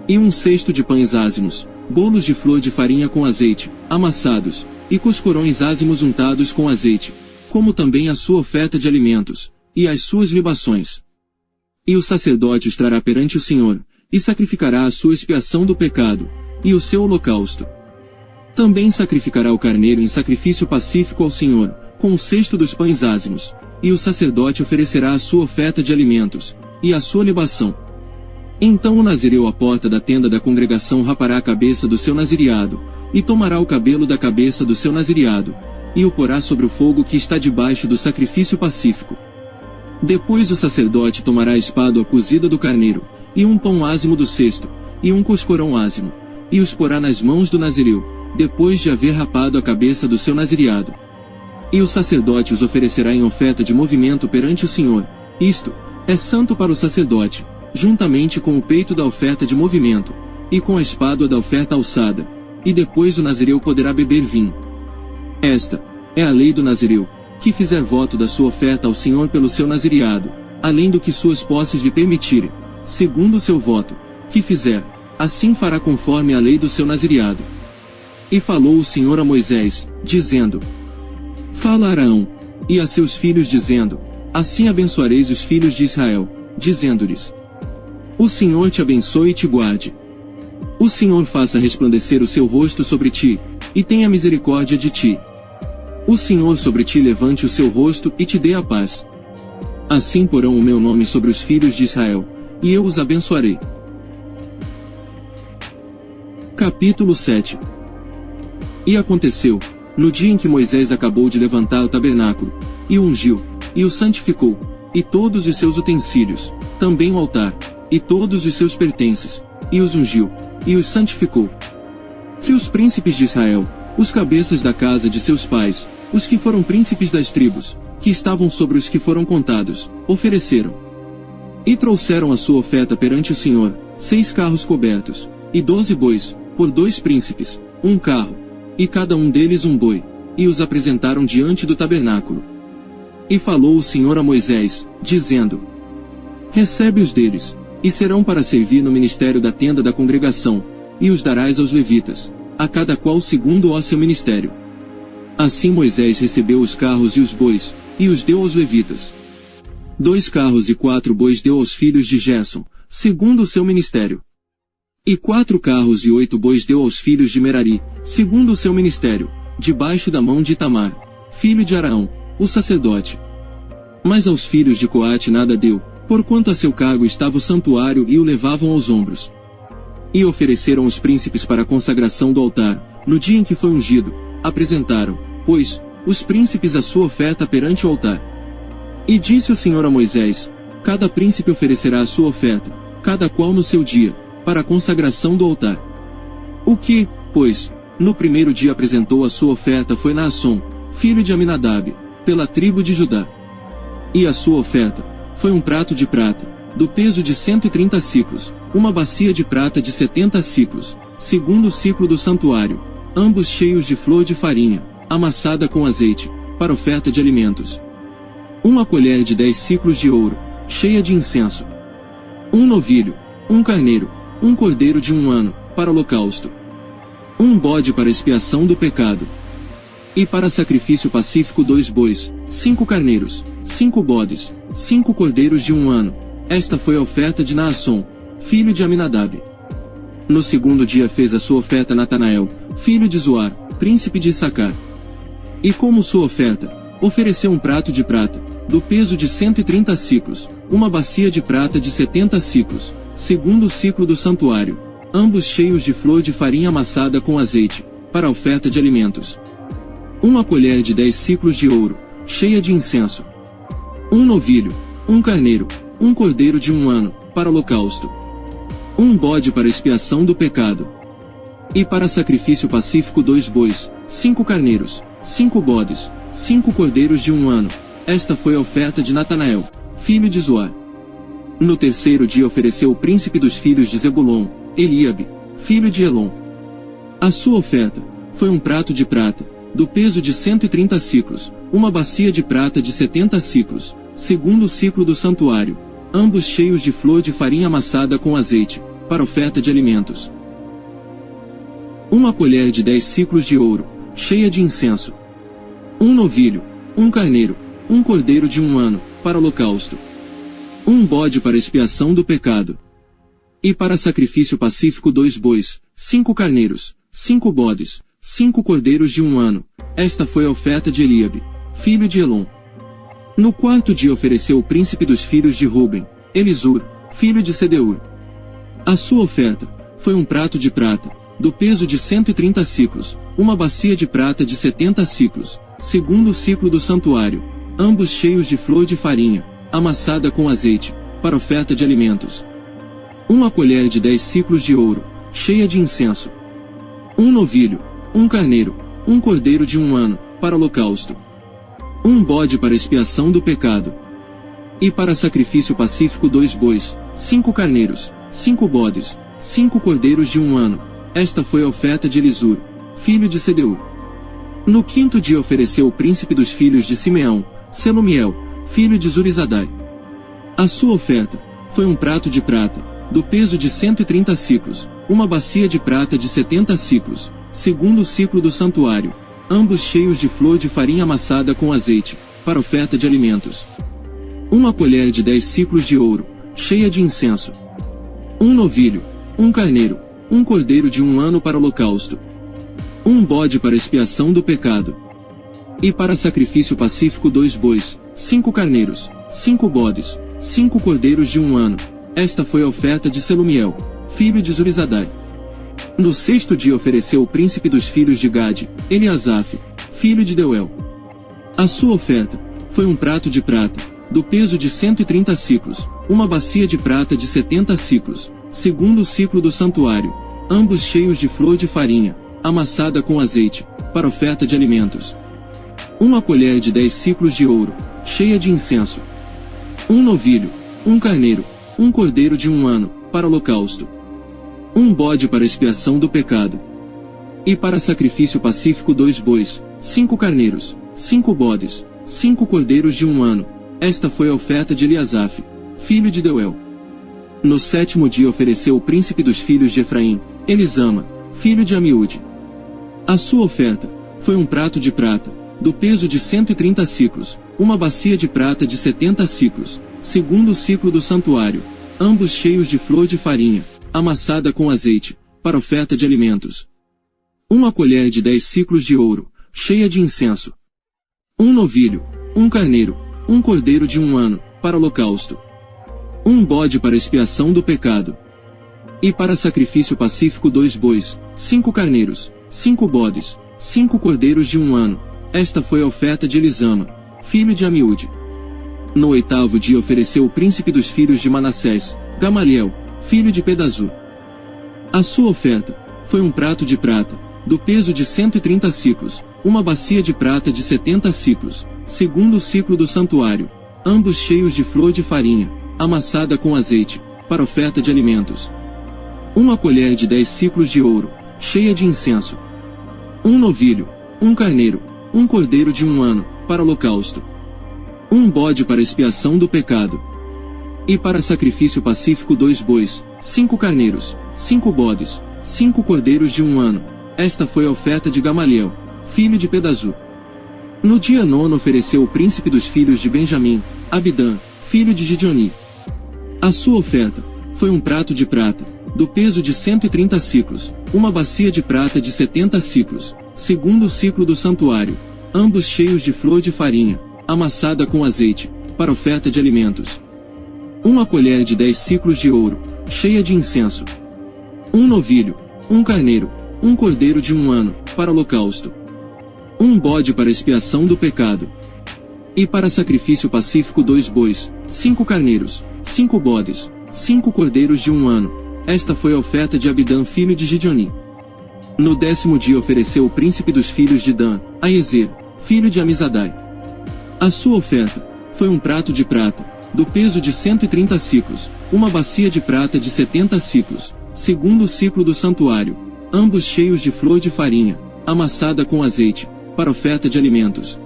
E 1 cesto de pães ázimos, bolos de flor de farinha com azeite, amassados, e coscorões ázimos untados com azeite, como também a sua oferta de alimentos, e as suas libações. E o sacerdote os trará perante o Senhor, e sacrificará a sua expiação do pecado, e o seu holocausto. Também sacrificará o carneiro em sacrifício pacífico ao Senhor, com o cesto dos pães ázimos, e o sacerdote oferecerá a sua oferta de alimentos, e a sua libação. Então o nazireu à porta da tenda da congregação rapará a cabeça do seu nazireado, e tomará o cabelo da cabeça do seu nazireado, e o porá sobre o fogo que está debaixo do sacrifício pacífico. Depois o sacerdote tomará a espádua cozida do carneiro, e um pão ázimo do cesto, e um coscorão ázimo, e os porá nas mãos do nazireu, depois de haver rapado a cabeça do seu nazireado. E o sacerdote os oferecerá em oferta de movimento perante o Senhor. Isto é santo para o sacerdote, juntamente com o peito da oferta de movimento, e com a espádua da oferta alçada, e depois o nazireu poderá beber vinho. Esta é a lei do nazireu, que fizer voto da sua oferta ao Senhor pelo seu nazireado, além do que suas posses lhe permitirem, segundo o seu voto, que fizer, assim fará conforme a lei do seu nazireado. E falou o Senhor a Moisés, dizendo: Fala a Araão, e a seus filhos dizendo: Assim abençoareis os filhos de Israel, dizendo-lhes: O Senhor te abençoe e te guarde. O Senhor faça resplandecer o seu rosto sobre ti, e tenha misericórdia de ti. O Senhor sobre ti levante o seu rosto e te dê a paz. Assim porão o meu nome sobre os filhos de Israel, e eu os abençoarei. Capítulo 7. E aconteceu, no dia em que Moisés acabou de levantar o tabernáculo, e o ungiu, e o santificou, e todos os seus utensílios, também o altar, e todos os seus pertences, e os ungiu, e os santificou, que os príncipes de Israel, os cabeças da casa de seus pais, os que foram príncipes das tribos, que estavam sobre os que foram contados, ofereceram. E trouxeram a sua oferta perante o Senhor, 6 carros cobertos, e 12 bois, por 2 príncipes, 1 carro, e cada um deles um boi, e os apresentaram diante do tabernáculo. E falou o Senhor a Moisés, dizendo: recebe-os deles, e serão para servir no ministério da tenda da congregação, e os darás aos levitas, a cada qual segundo o seu ministério. Assim Moisés recebeu os carros e os bois, e os deu aos levitas. 2 carros e 4 bois deu aos filhos de Gerson, segundo o seu ministério. E 4 carros e 8 bois deu aos filhos de Merari, segundo o seu ministério, debaixo da mão de Itamar, filho de Araão, o sacerdote. Mas aos filhos de Coate nada deu, porquanto a seu cargo estava o santuário e o levavam aos ombros. E ofereceram os príncipes para a consagração do altar, no dia em que foi ungido, apresentaram, pois, os príncipes a sua oferta perante o altar. E disse o Senhor a Moisés: cada príncipe oferecerá a sua oferta, cada qual no seu dia, para a consagração do altar. O que, pois, no primeiro dia apresentou a sua oferta foi Naasson, filho de Aminadab, pela tribo de Judá. E a sua oferta foi um prato de prata, do peso de 130 siclos, uma bacia de prata de 70 siclos, segundo o ciclo do santuário, ambos cheios de flor de farinha, amassada com azeite, para oferta de alimentos. Uma colher de 10 siclos de ouro, cheia de incenso. Um novilho, um carneiro, um cordeiro de 1 ano, para holocausto. Um bode para expiação do pecado. E para sacrifício pacífico 2 bois, 5 carneiros, 5 bodes, 5 cordeiros de 1 ano. Esta foi a oferta de Naasson, filho de Aminadab. No segundo dia fez a sua oferta Natanael, filho de Zoar, príncipe de Issacar. E como sua oferta, ofereceu um prato de prata, do peso de 130 siclos, uma bacia de prata de 70 siclos, segundo o ciclo do santuário, ambos cheios de flor de farinha amassada com azeite, para a oferta de alimentos. Uma colher de 10 siclos de ouro, cheia de incenso. Um novilho, um carneiro, um cordeiro de 1 ano, para holocausto. Um bode para expiação do pecado. E para sacrifício pacífico 2 bois, 5 carneiros, 5 bodes, 5 cordeiros de 1 ano. Esta foi a oferta de Natanael, filho de Zoar. No terceiro dia ofereceu o príncipe dos filhos de Zebulon, Eliabe, filho de Elon. A sua oferta foi um prato de prata, do peso de 130 siclos, uma bacia de prata de 70 siclos, segundo o ciclo do santuário, ambos cheios de flor de farinha amassada com azeite, para oferta de alimentos. Uma colher de 10 siclos de ouro, cheia de incenso. Um novilho, um carneiro, um cordeiro de 1 ano, para holocausto. Um bode para expiação do pecado. E para sacrifício pacífico 2 bois, 5 carneiros, 5 bodes, 5 cordeiros de 1 ano. Esta foi a oferta de Eliabe, filho de Elon. No quarto dia ofereceu o príncipe dos filhos de Ruben, Elisur, filho de Sedeur. A sua oferta foi um prato de prata, do peso de 130 siclos, uma bacia de prata de 70 siclos, segundo o ciclo do santuário, ambos cheios de flor de farinha, amassada com azeite, para oferta de alimentos. Uma colher de 10 siclos de ouro, cheia de incenso. Um novilho, um carneiro, um cordeiro de 1 ano, para holocausto. Um bode para expiação do pecado. E para sacrifício pacífico 2 bois, 5 carneiros, 5 bodes, 5 cordeiros de 1 ano. Esta foi a oferta de Elisur, filho de Sedeur. No quinto dia ofereceu o príncipe dos filhos de Simeão, Selumiel, filho de Zurizadai. A sua oferta foi um prato de prata, do peso de 130 siclos, uma bacia de prata de 70 siclos, segundo o ciclo do santuário, ambos cheios de flor de farinha amassada com azeite, para oferta de alimentos. Uma colher de 10 siclos de ouro, cheia de incenso. Um novilho, um carneiro, um cordeiro de 1 ano para holocausto. Um bode para expiação do pecado. E para sacrifício pacífico 2 bois, 5 carneiros, 5 bodes, 5 cordeiros de 1 ano. Esta foi a oferta de Selumiel, filho de Zurizadai. No sexto dia ofereceu o príncipe dos filhos de Gade, Eliasaf, filho de Deuel. A sua oferta foi um prato de prata, do peso de 130 siclos, uma bacia de prata de 70 siclos, segundo o ciclo do santuário, ambos cheios de flor de farinha, amassada com azeite, para oferta de alimentos. Uma colher de 10 siclos de ouro, cheia de incenso. Um novilho, um carneiro, um cordeiro de 1 ano, para holocausto. Um bode para expiação do pecado. E para sacrifício pacífico 2 bois, 5 carneiros, 5 bodes, 5 cordeiros de 1 ano. Esta foi a oferta de Eliasaf, filho de Deuel. No 7º dia ofereceu o príncipe dos filhos de Efraim, Elisama, filho de Amiúde. A sua oferta foi um prato de prata, do peso de 130 siclos, uma bacia de prata de 70 siclos, segundo o ciclo do santuário, ambos cheios de flor de farinha, amassada com azeite, para oferta de alimentos. Uma colher de 10 siclos de ouro, cheia de incenso. Um novilho, um carneiro, um cordeiro de 1 ano, para holocausto. Um bode para expiação do pecado. E para sacrifício pacífico 2 bois, 5 carneiros, 5 bodes, 5 cordeiros de 1 ano. Esta foi a oferta de Elisama, filho de Amiúde. No 8º dia ofereceu o príncipe dos filhos de Manassés, Gamaliel, filho de Pedazur. A sua oferta foi um prato de prata, do peso de 130 siclos, uma bacia de prata de 70 siclos, segundo o ciclo do santuário, ambos cheios de flor de farinha, amassada com azeite, para oferta de alimentos. Uma colher de 10 siclos de ouro, cheia de incenso. Um novilho, um carneiro, um cordeiro de 1 ano, para holocausto. Um bode para expiação do pecado. E para sacrifício pacífico 2 bois, 5 carneiros, 5 bodes, 5 cordeiros de 1 ano. Esta foi a oferta de Gamaliel, filho de Pedazur. No dia 9º ofereceu o príncipe dos filhos de Benjamim, Abidã, filho de Gideoni. A sua oferta foi um prato de prata, do peso de 130 siclos, uma bacia de prata de 70 siclos, segundo o ciclo do santuário, ambos cheios de flor de farinha, amassada com azeite, para oferta de alimentos. Uma colher de 10 siclos de ouro, cheia de incenso. Um novilho, um carneiro, um cordeiro de 1 ano, para holocausto. Um bode para expiação do pecado. E para sacrifício pacífico 2 bois, 5 carneiros, 5 bodes, 5 cordeiros de 1 ano. Esta foi a oferta de Abidã filho de Gideoni. No 10º dia ofereceu o príncipe dos filhos de Dan, Aiezer, filho de Amizadai. A sua oferta foi um prato de prata, do peso de 130 siclos, uma bacia de prata de 70 siclos, segundo o ciclo do santuário, ambos cheios de flor de farinha, amassada com azeite, para oferta de alimentos.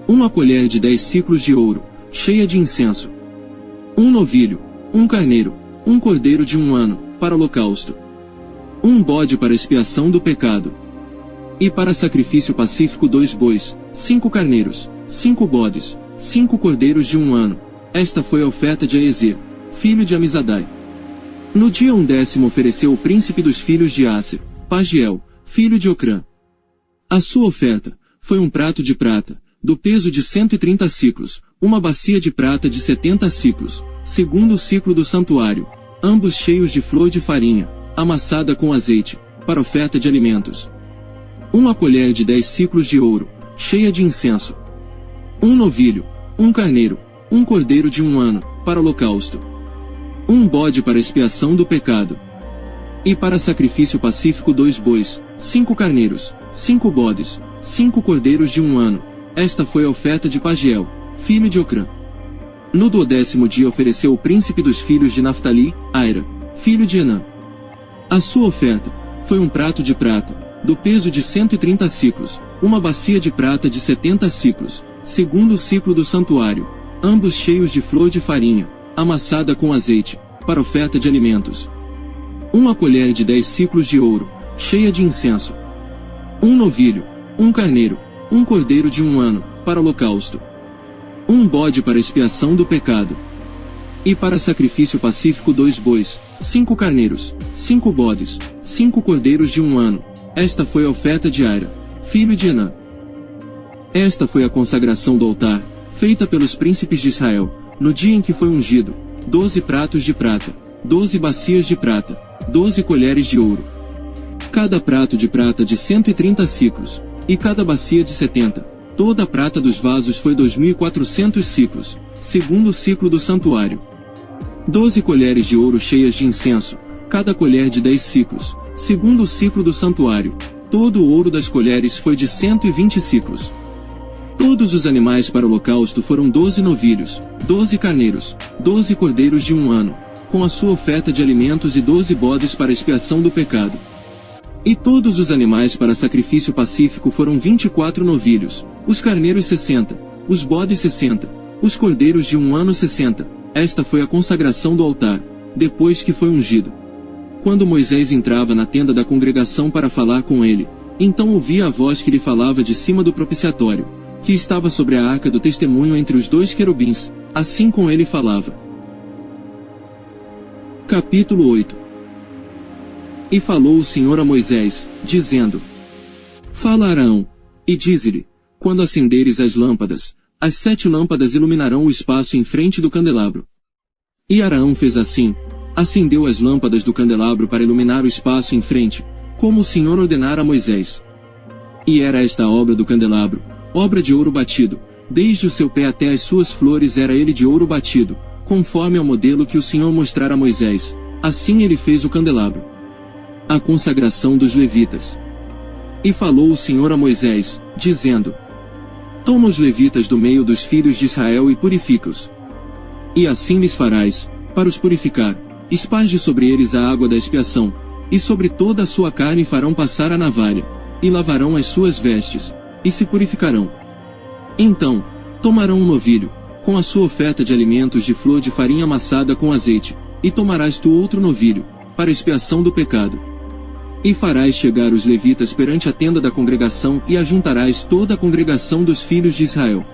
Uma colher de 10 siclos de ouro, cheia de incenso. Um novilho, um carneiro, um cordeiro de 1 ano, para holocausto. Um bode para expiação do pecado. E para sacrifício pacífico 2 bois, 5 carneiros, 5 bodes, 5 cordeiros de 1 ano. Esta foi a oferta de Aiezer, filho de Amizadai. No dia 10º ofereceu o príncipe dos filhos de Aser, Pagiel, filho de Ocrã. A sua oferta foi um prato de prata, do peso de 130 siclos, uma bacia de prata de 70 siclos, segundo o ciclo do santuário, ambos cheios de flor de farinha, amassada com azeite, para oferta de alimentos. Uma colher de 10 siclos de ouro, cheia de incenso. Um novilho, um carneiro, um cordeiro de 1 ano, para holocausto. Um bode para expiação do pecado. E para sacrifício pacífico 2 bois, 5 carneiros, 5 bodes, 5 cordeiros de 1 ano. Esta foi a oferta de Pagiel, filho de Ocrã. No 12º dia ofereceu o príncipe dos filhos de Naftali, Aira, filho de Enã. A sua oferta foi um prato de prata, do peso de 130 siclos, uma bacia de prata de 70 siclos, segundo o ciclo do santuário, ambos cheios de flor de farinha, amassada com azeite, para oferta de alimentos. Uma colher de 10 siclos de ouro, cheia de incenso. Um novilho, um carneiro, um cordeiro de 1 ano, para holocausto. Um bode para expiação do pecado. E para sacrifício pacífico 2 bois, 5 carneiros, 5 bodes, 5 cordeiros de 1 ano. Esta foi a oferta de Aira, filho de Enã. Esta foi a consagração do altar, feita pelos príncipes de Israel, no dia em que foi ungido, 12 pratos de prata, 12 bacias de prata, 12 colheres de ouro. Cada prato de prata de 130 siclos, e cada bacia de 70. Toda a prata dos vasos foi 2.400 siclos, segundo o ciclo do santuário. 12 colheres de ouro cheias de incenso, cada colher de 10 siclos, segundo o ciclo do santuário. Todo o ouro das colheres foi de 120 siclos. Todos os animais para o holocausto foram 12 novilhos, 12 carneiros, 12 cordeiros de 1 ano, com a sua oferta de alimentos e 12 bodes para expiação do pecado. E todos os animais para sacrifício pacífico foram 24 novilhos, os carneiros 60, os bodes 60, os cordeiros de 1 ano 60. Esta foi a consagração do altar, depois que foi ungido. Quando Moisés entrava na tenda da congregação para falar com ele, então ouvia a voz que lhe falava de cima do propiciatório, que estava sobre a arca do testemunho entre os 2 querubins, assim com ele falava. Capítulo 8. E falou o Senhor a Moisés, dizendo: Fala a Araão, e dize-lhe, quando acenderes as lâmpadas, as 7 lâmpadas iluminarão o espaço em frente do candelabro. E Araão fez assim, acendeu as lâmpadas do candelabro para iluminar o espaço em frente, como o Senhor ordenara a Moisés. E era esta a obra do candelabro, obra de ouro batido, desde o seu pé até as suas flores era ele de ouro batido, conforme ao modelo que o Senhor mostrara a Moisés, assim ele fez o candelabro. A consagração dos levitas. E falou o Senhor a Moisés, dizendo: Toma os levitas do meio dos filhos de Israel e purifica-os. E assim lhes farás, para os purificar, esparge sobre eles a água da expiação, e sobre toda a sua carne farão passar a navalha, e lavarão as suas vestes, e se purificarão. Então, tomarão um novilho, com a sua oferta de alimentos de flor de farinha amassada com azeite, e tomarás tu outro novilho, para expiação do pecado. E farás chegar os levitas perante a tenda da congregação e ajuntarás toda a congregação dos filhos de Israel.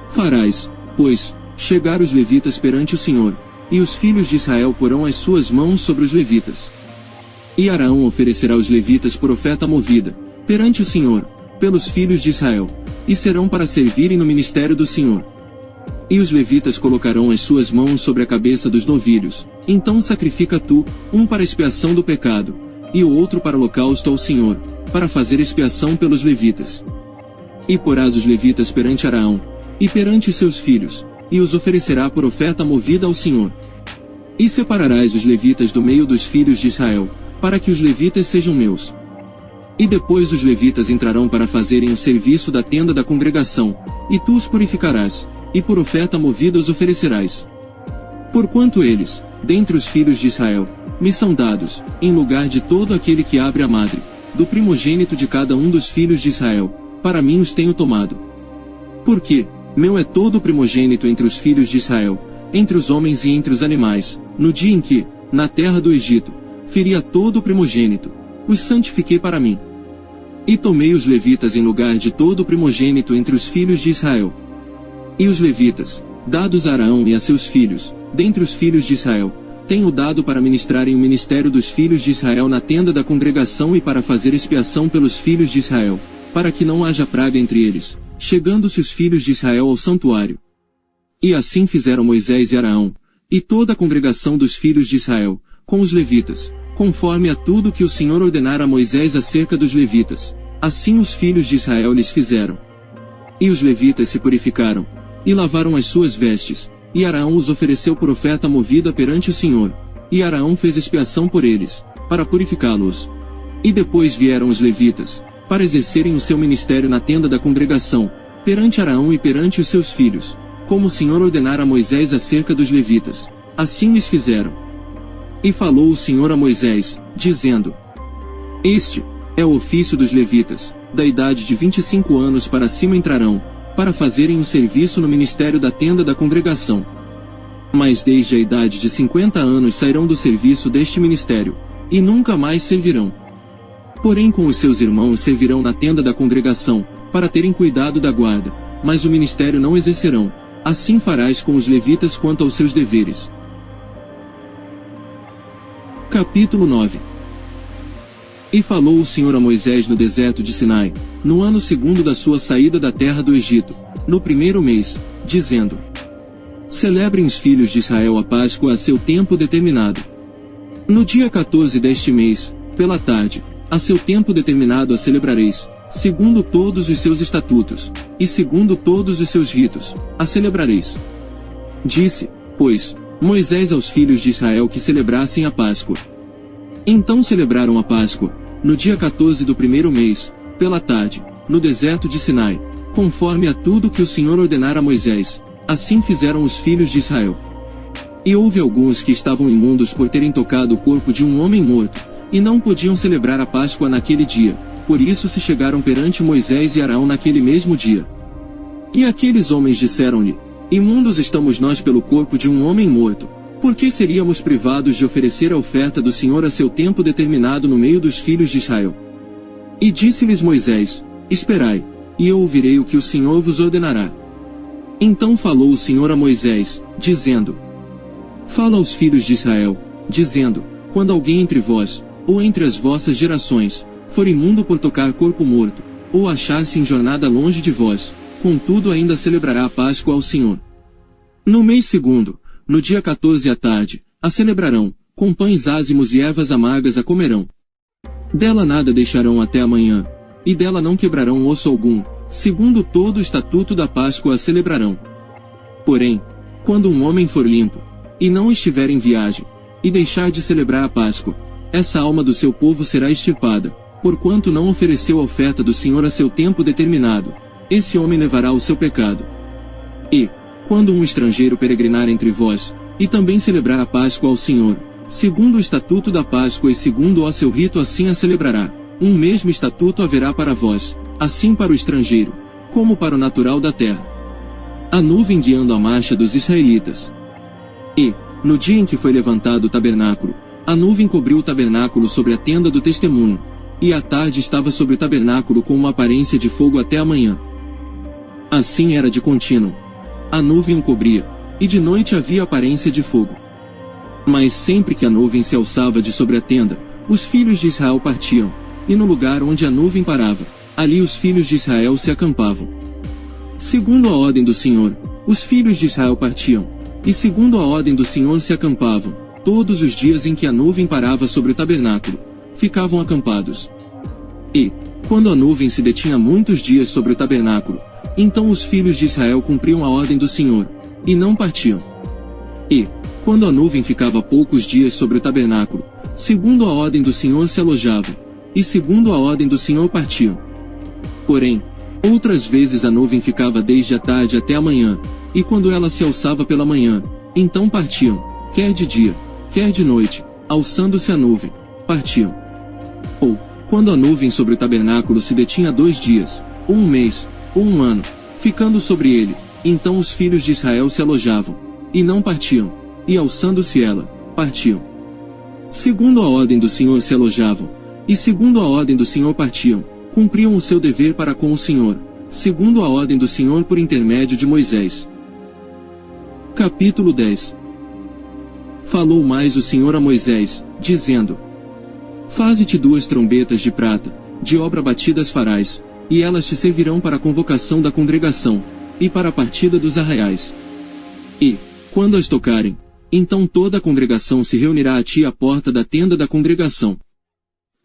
Farás, pois, chegar os levitas perante o Senhor, e os filhos de Israel porão as suas mãos sobre os levitas. E Araão oferecerá os levitas por oferta movida, perante o Senhor, pelos filhos de Israel, e serão para servirem no ministério do Senhor. E os levitas colocarão as suas mãos sobre a cabeça dos novilhos, então sacrifica tu, um para expiação do pecado, e o outro para holocausto ao Senhor, para fazer expiação pelos levitas. E porás os levitas perante Araão, e perante os seus filhos, e os oferecerá por oferta movida ao Senhor. E separarás os levitas do meio dos filhos de Israel, para que os levitas sejam meus. E depois os levitas entrarão para fazerem o serviço da tenda da congregação, e tu os purificarás, e por oferta movida os oferecerás. Porquanto eles, dentre os filhos de Israel, me são dados, em lugar de todo aquele que abre a madre, do primogênito de cada um dos filhos de Israel, para mim os tenho tomado. Porque, meu é todo o primogênito entre os filhos de Israel, entre os homens e entre os animais, no dia em que, na terra do Egito, feri a todo o primogênito, os santifiquei para mim. E tomei os levitas em lugar de todo o primogênito entre os filhos de Israel. E os levitas, dados a Araão e a seus filhos, dentre os filhos de Israel, tenho dado para ministrarem o ministério dos filhos de Israel na tenda da congregação e para fazer expiação pelos filhos de Israel, para que não haja praga entre eles, chegando-se os filhos de Israel ao santuário. E assim fizeram Moisés e Araão, e toda a congregação dos filhos de Israel, com os levitas, conforme a tudo que o Senhor ordenara a Moisés acerca dos levitas, assim os filhos de Israel lhes fizeram. E os levitas se purificaram, e lavaram as suas vestes, e Araão os ofereceu por oferta movida perante o Senhor, e Araão fez expiação por eles, para purificá-los. E depois vieram os levitas, para exercerem o seu ministério na tenda da congregação, perante Araão e perante os seus filhos, como o Senhor ordenara a Moisés acerca dos levitas, assim lhes fizeram. E falou o Senhor a Moisés, dizendo: Este é o ofício dos levitas, da idade de 25 anos para cima entrarão, para fazerem o serviço no ministério da tenda da congregação. Mas desde a idade de 50 anos sairão do serviço deste ministério, e nunca mais servirão. Porém com os seus irmãos servirão na tenda da congregação, para terem cuidado da guarda, mas o ministério não exercerão. Assim farás com os levitas quanto aos seus deveres. Capítulo 9. E falou o Senhor a Moisés no deserto de Sinai, no ano 2º da sua saída da terra do Egito, no 1º mês, dizendo: Celebrem os filhos de Israel a Páscoa a seu tempo determinado. No dia 14 deste mês, pela tarde, a seu tempo determinado a celebrareis, segundo todos os seus estatutos, e segundo todos os seus ritos, a celebrareis. Disse, pois, Moisés aos filhos de Israel que celebrassem a Páscoa. Então celebraram a Páscoa, no dia 14 do 1º mês, pela tarde, no deserto de Sinai, conforme a tudo que o Senhor ordenara a Moisés, assim fizeram os filhos de Israel. E houve alguns que estavam imundos por terem tocado o corpo de um homem morto, e não podiam celebrar a Páscoa naquele dia, por isso se chegaram perante Moisés e Arão naquele mesmo dia. E aqueles homens disseram-lhe: Imundos estamos nós pelo corpo de um homem morto, por que seríamos privados de oferecer a oferta do Senhor a seu tempo determinado no meio dos filhos de Israel? E disse-lhes Moisés: Esperai, e eu ouvirei o que o Senhor vos ordenará. Então falou o Senhor a Moisés, dizendo: Fala aos filhos de Israel, dizendo: Quando alguém entre vós, ou entre as vossas gerações, for imundo por tocar corpo morto, ou achar-se em jornada longe de vós, contudo ainda celebrará a Páscoa ao Senhor. No mês segundo, no dia 14 à tarde, a celebrarão, com pães ázimos e ervas amargas a comerão. Dela nada deixarão até amanhã, e dela não quebrarão osso algum, segundo todo o estatuto da Páscoa a celebrarão. Porém, quando um homem for limpo, e não estiver em viagem, e deixar de celebrar a Páscoa, essa alma do seu povo será extirpada, porquanto não ofereceu a oferta do Senhor a seu tempo determinado, esse homem levará o seu pecado. E, quando um estrangeiro peregrinar entre vós, e também celebrar a Páscoa ao Senhor, segundo o estatuto da Páscoa e segundo o seu rito assim a celebrará, um mesmo estatuto haverá para vós, assim para o estrangeiro, como para o natural da terra. A nuvem guiando a marcha dos israelitas. E, no dia em que foi levantado o tabernáculo, a nuvem cobriu o tabernáculo sobre a tenda do testemunho, e à tarde estava sobre o tabernáculo com uma aparência de fogo até a manhã. Assim era de contínuo. A nuvem o cobria, e de noite havia aparência de fogo. Mas sempre que a nuvem se alçava de sobre a tenda, os filhos de Israel partiam, e no lugar onde a nuvem parava, ali os filhos de Israel se acampavam. Segundo a ordem do Senhor, os filhos de Israel partiam, e segundo a ordem do Senhor se acampavam, todos os dias em que a nuvem parava sobre o tabernáculo, ficavam acampados. E, quando a nuvem se detinha muitos dias sobre o tabernáculo, então os filhos de Israel cumpriam a ordem do Senhor, e não partiam. E, quando a nuvem ficava poucos dias sobre o tabernáculo, segundo a ordem do Senhor se alojavam, e segundo a ordem do Senhor partiam. Porém, outras vezes a nuvem ficava desde a tarde até a manhã, e quando ela se alçava pela manhã, então partiam, quer de dia, quer de noite, alçando-se a nuvem, partiam. Ou, quando a nuvem sobre o tabernáculo se detinha 2 dias, ou 1 mês, ou 1 ano, ficando sobre ele, então os filhos de Israel se alojavam, e não partiam, e alçando-se ela, partiam. Segundo a ordem do Senhor se alojavam, e segundo a ordem do Senhor partiam, cumpriam o seu dever para com o Senhor, segundo a ordem do Senhor por intermédio de Moisés. Capítulo 10. Falou mais o Senhor a Moisés, dizendo: Faze-te 2 trombetas de prata, de obra batidas farás, e elas te servirão para a convocação da congregação, e para a partida dos arraiais. E, quando as tocarem, então toda a congregação se reunirá a ti à porta da tenda da congregação.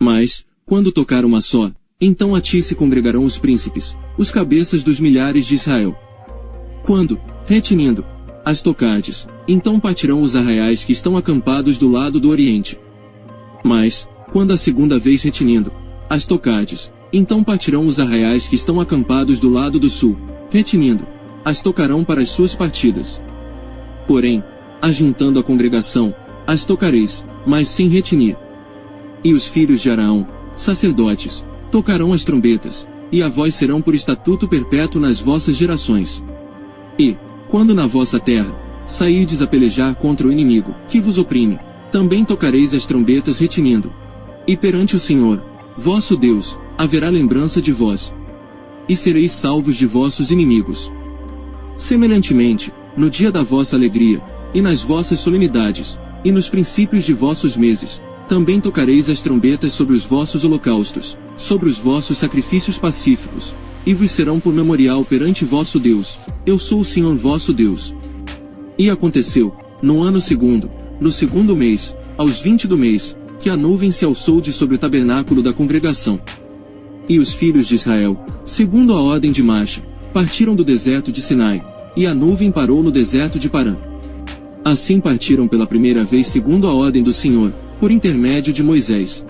Mas, quando tocar uma só, então a ti se congregarão os príncipes, os cabeças dos milhares de Israel. Quando, retinindo, as tocardes, então partirão os arraiais que estão acampados do lado do oriente. Mas, quando a segunda vez retinindo, as tocardes, então partirão os arraiais que estão acampados do lado do sul, retinindo, as tocarão para as suas partidas. Porém, ajuntando a congregação, as tocareis, mas sem retinir. E os filhos de Arão, sacerdotes, tocarão as trombetas, e a vós serão por estatuto perpétuo nas vossas gerações. E, quando na vossa terra, sairdes a pelejar contra o inimigo, que vos oprime, também tocareis as trombetas retinindo. E perante o Senhor, vosso Deus, haverá lembrança de vós. E sereis salvos de vossos inimigos. Semelhantemente, no dia da vossa alegria, e nas vossas solenidades, e nos princípios de vossos meses, também tocareis as trombetas sobre os vossos holocaustos, sobre os vossos sacrifícios pacíficos, e vos serão por memorial perante vosso Deus. Eu sou o Senhor vosso Deus. E aconteceu, no ano segundo, no segundo mês, aos 20 do mês, que a nuvem se alçou de sobre o tabernáculo da congregação. E os filhos de Israel, segundo a ordem de marcha, partiram do deserto de Sinai, e a nuvem parou no deserto de Parã. Assim partiram pela primeira vez segundo a ordem do Senhor, por intermédio de Moisés.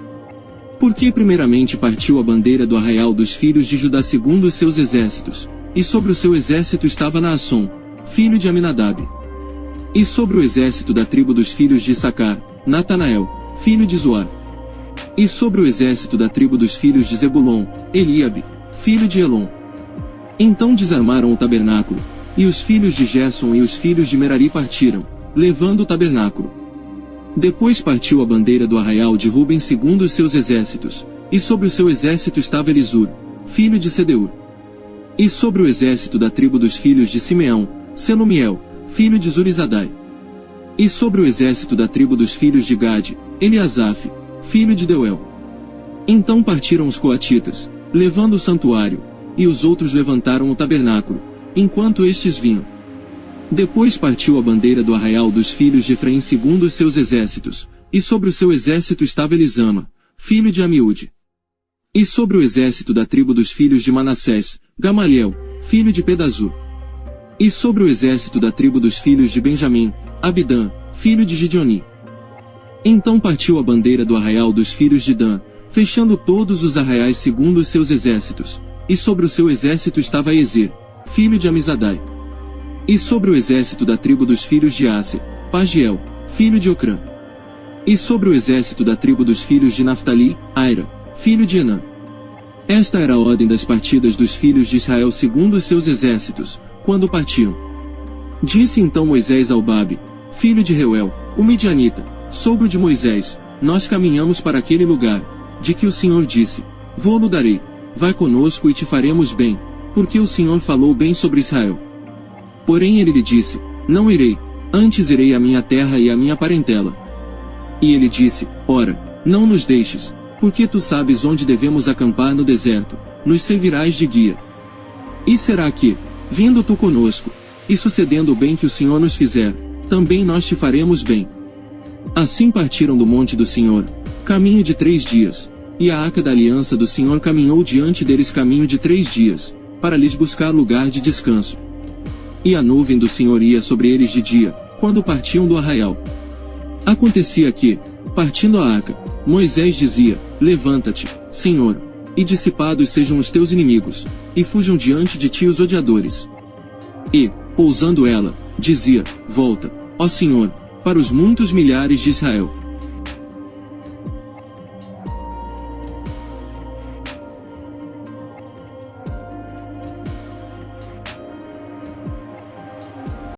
Porque primeiramente partiu a bandeira do arraial dos filhos de Judá segundo os seus exércitos, e sobre o seu exército estava Naasson, filho de Aminadab. E sobre o exército da tribo dos filhos de Issacar, Natanael, filho de Zoar. E sobre o exército da tribo dos filhos de Zebulon, Eliabe, filho de Elon. Então desarmaram o tabernáculo, e os filhos de Gerson e os filhos de Merari partiram, levando o tabernáculo. Depois partiu a bandeira do arraial de Ruben segundo os seus exércitos, e sobre o seu exército estava Elisur, filho de Sedeur. E sobre o exército da tribo dos filhos de Simeão, Selumiel, filho de Zurizadai. E sobre o exército da tribo dos filhos de Gade, Eliasaf, filho de Deuel. Então partiram os coatitas, levando o santuário, e os outros levantaram o tabernáculo, enquanto estes vinham. Depois partiu a bandeira do arraial dos filhos de Efraim segundo os seus exércitos, e sobre o seu exército estava Elisama, filho de Amiúde. E sobre o exército da tribo dos filhos de Manassés, Gamaliel, filho de Pedazur. E sobre o exército da tribo dos filhos de Benjamim, Abidã, filho de Gideoni. Então partiu a bandeira do arraial dos filhos de Dan, fechando todos os arraiais segundo os seus exércitos, e sobre o seu exército estava Ezer, filho de Amizadai. E sobre o exército da tribo dos filhos de Aser, Pagiel, filho de Ocrã. E sobre o exército da tribo dos filhos de Naftali, Aira, filho de Enã. Esta era a ordem das partidas dos filhos de Israel segundo os seus exércitos, quando partiam. Disse então Moisés ao Babe, filho de Reuel, o midianita, sogro de Moisés: nós caminhamos para aquele lugar, de que o Senhor disse: vou-lo darei, vai conosco e te faremos bem, porque o Senhor falou bem sobre Israel. Porém ele lhe disse: não irei, antes irei à minha terra e à minha parentela. E ele disse: ora, não nos deixes, porque tu sabes onde devemos acampar no deserto, nos servirás de guia. E será que, vindo tu conosco, e sucedendo o bem que o Senhor nos fizer, também nós te faremos bem. Assim partiram do monte do Senhor, caminho de 3 dias, e a arca da aliança do Senhor caminhou diante deles caminho de 3 dias, para lhes buscar lugar de descanso. E a nuvem do Senhor ia sobre eles de dia, quando partiam do arraial. Acontecia que, partindo a arca, Moisés dizia: levanta-te, Senhor, e dissipados sejam os teus inimigos, e fujam diante de ti os odiadores. E, pousando ela, dizia: volta, ó Senhor, para os muitos milhares de Israel.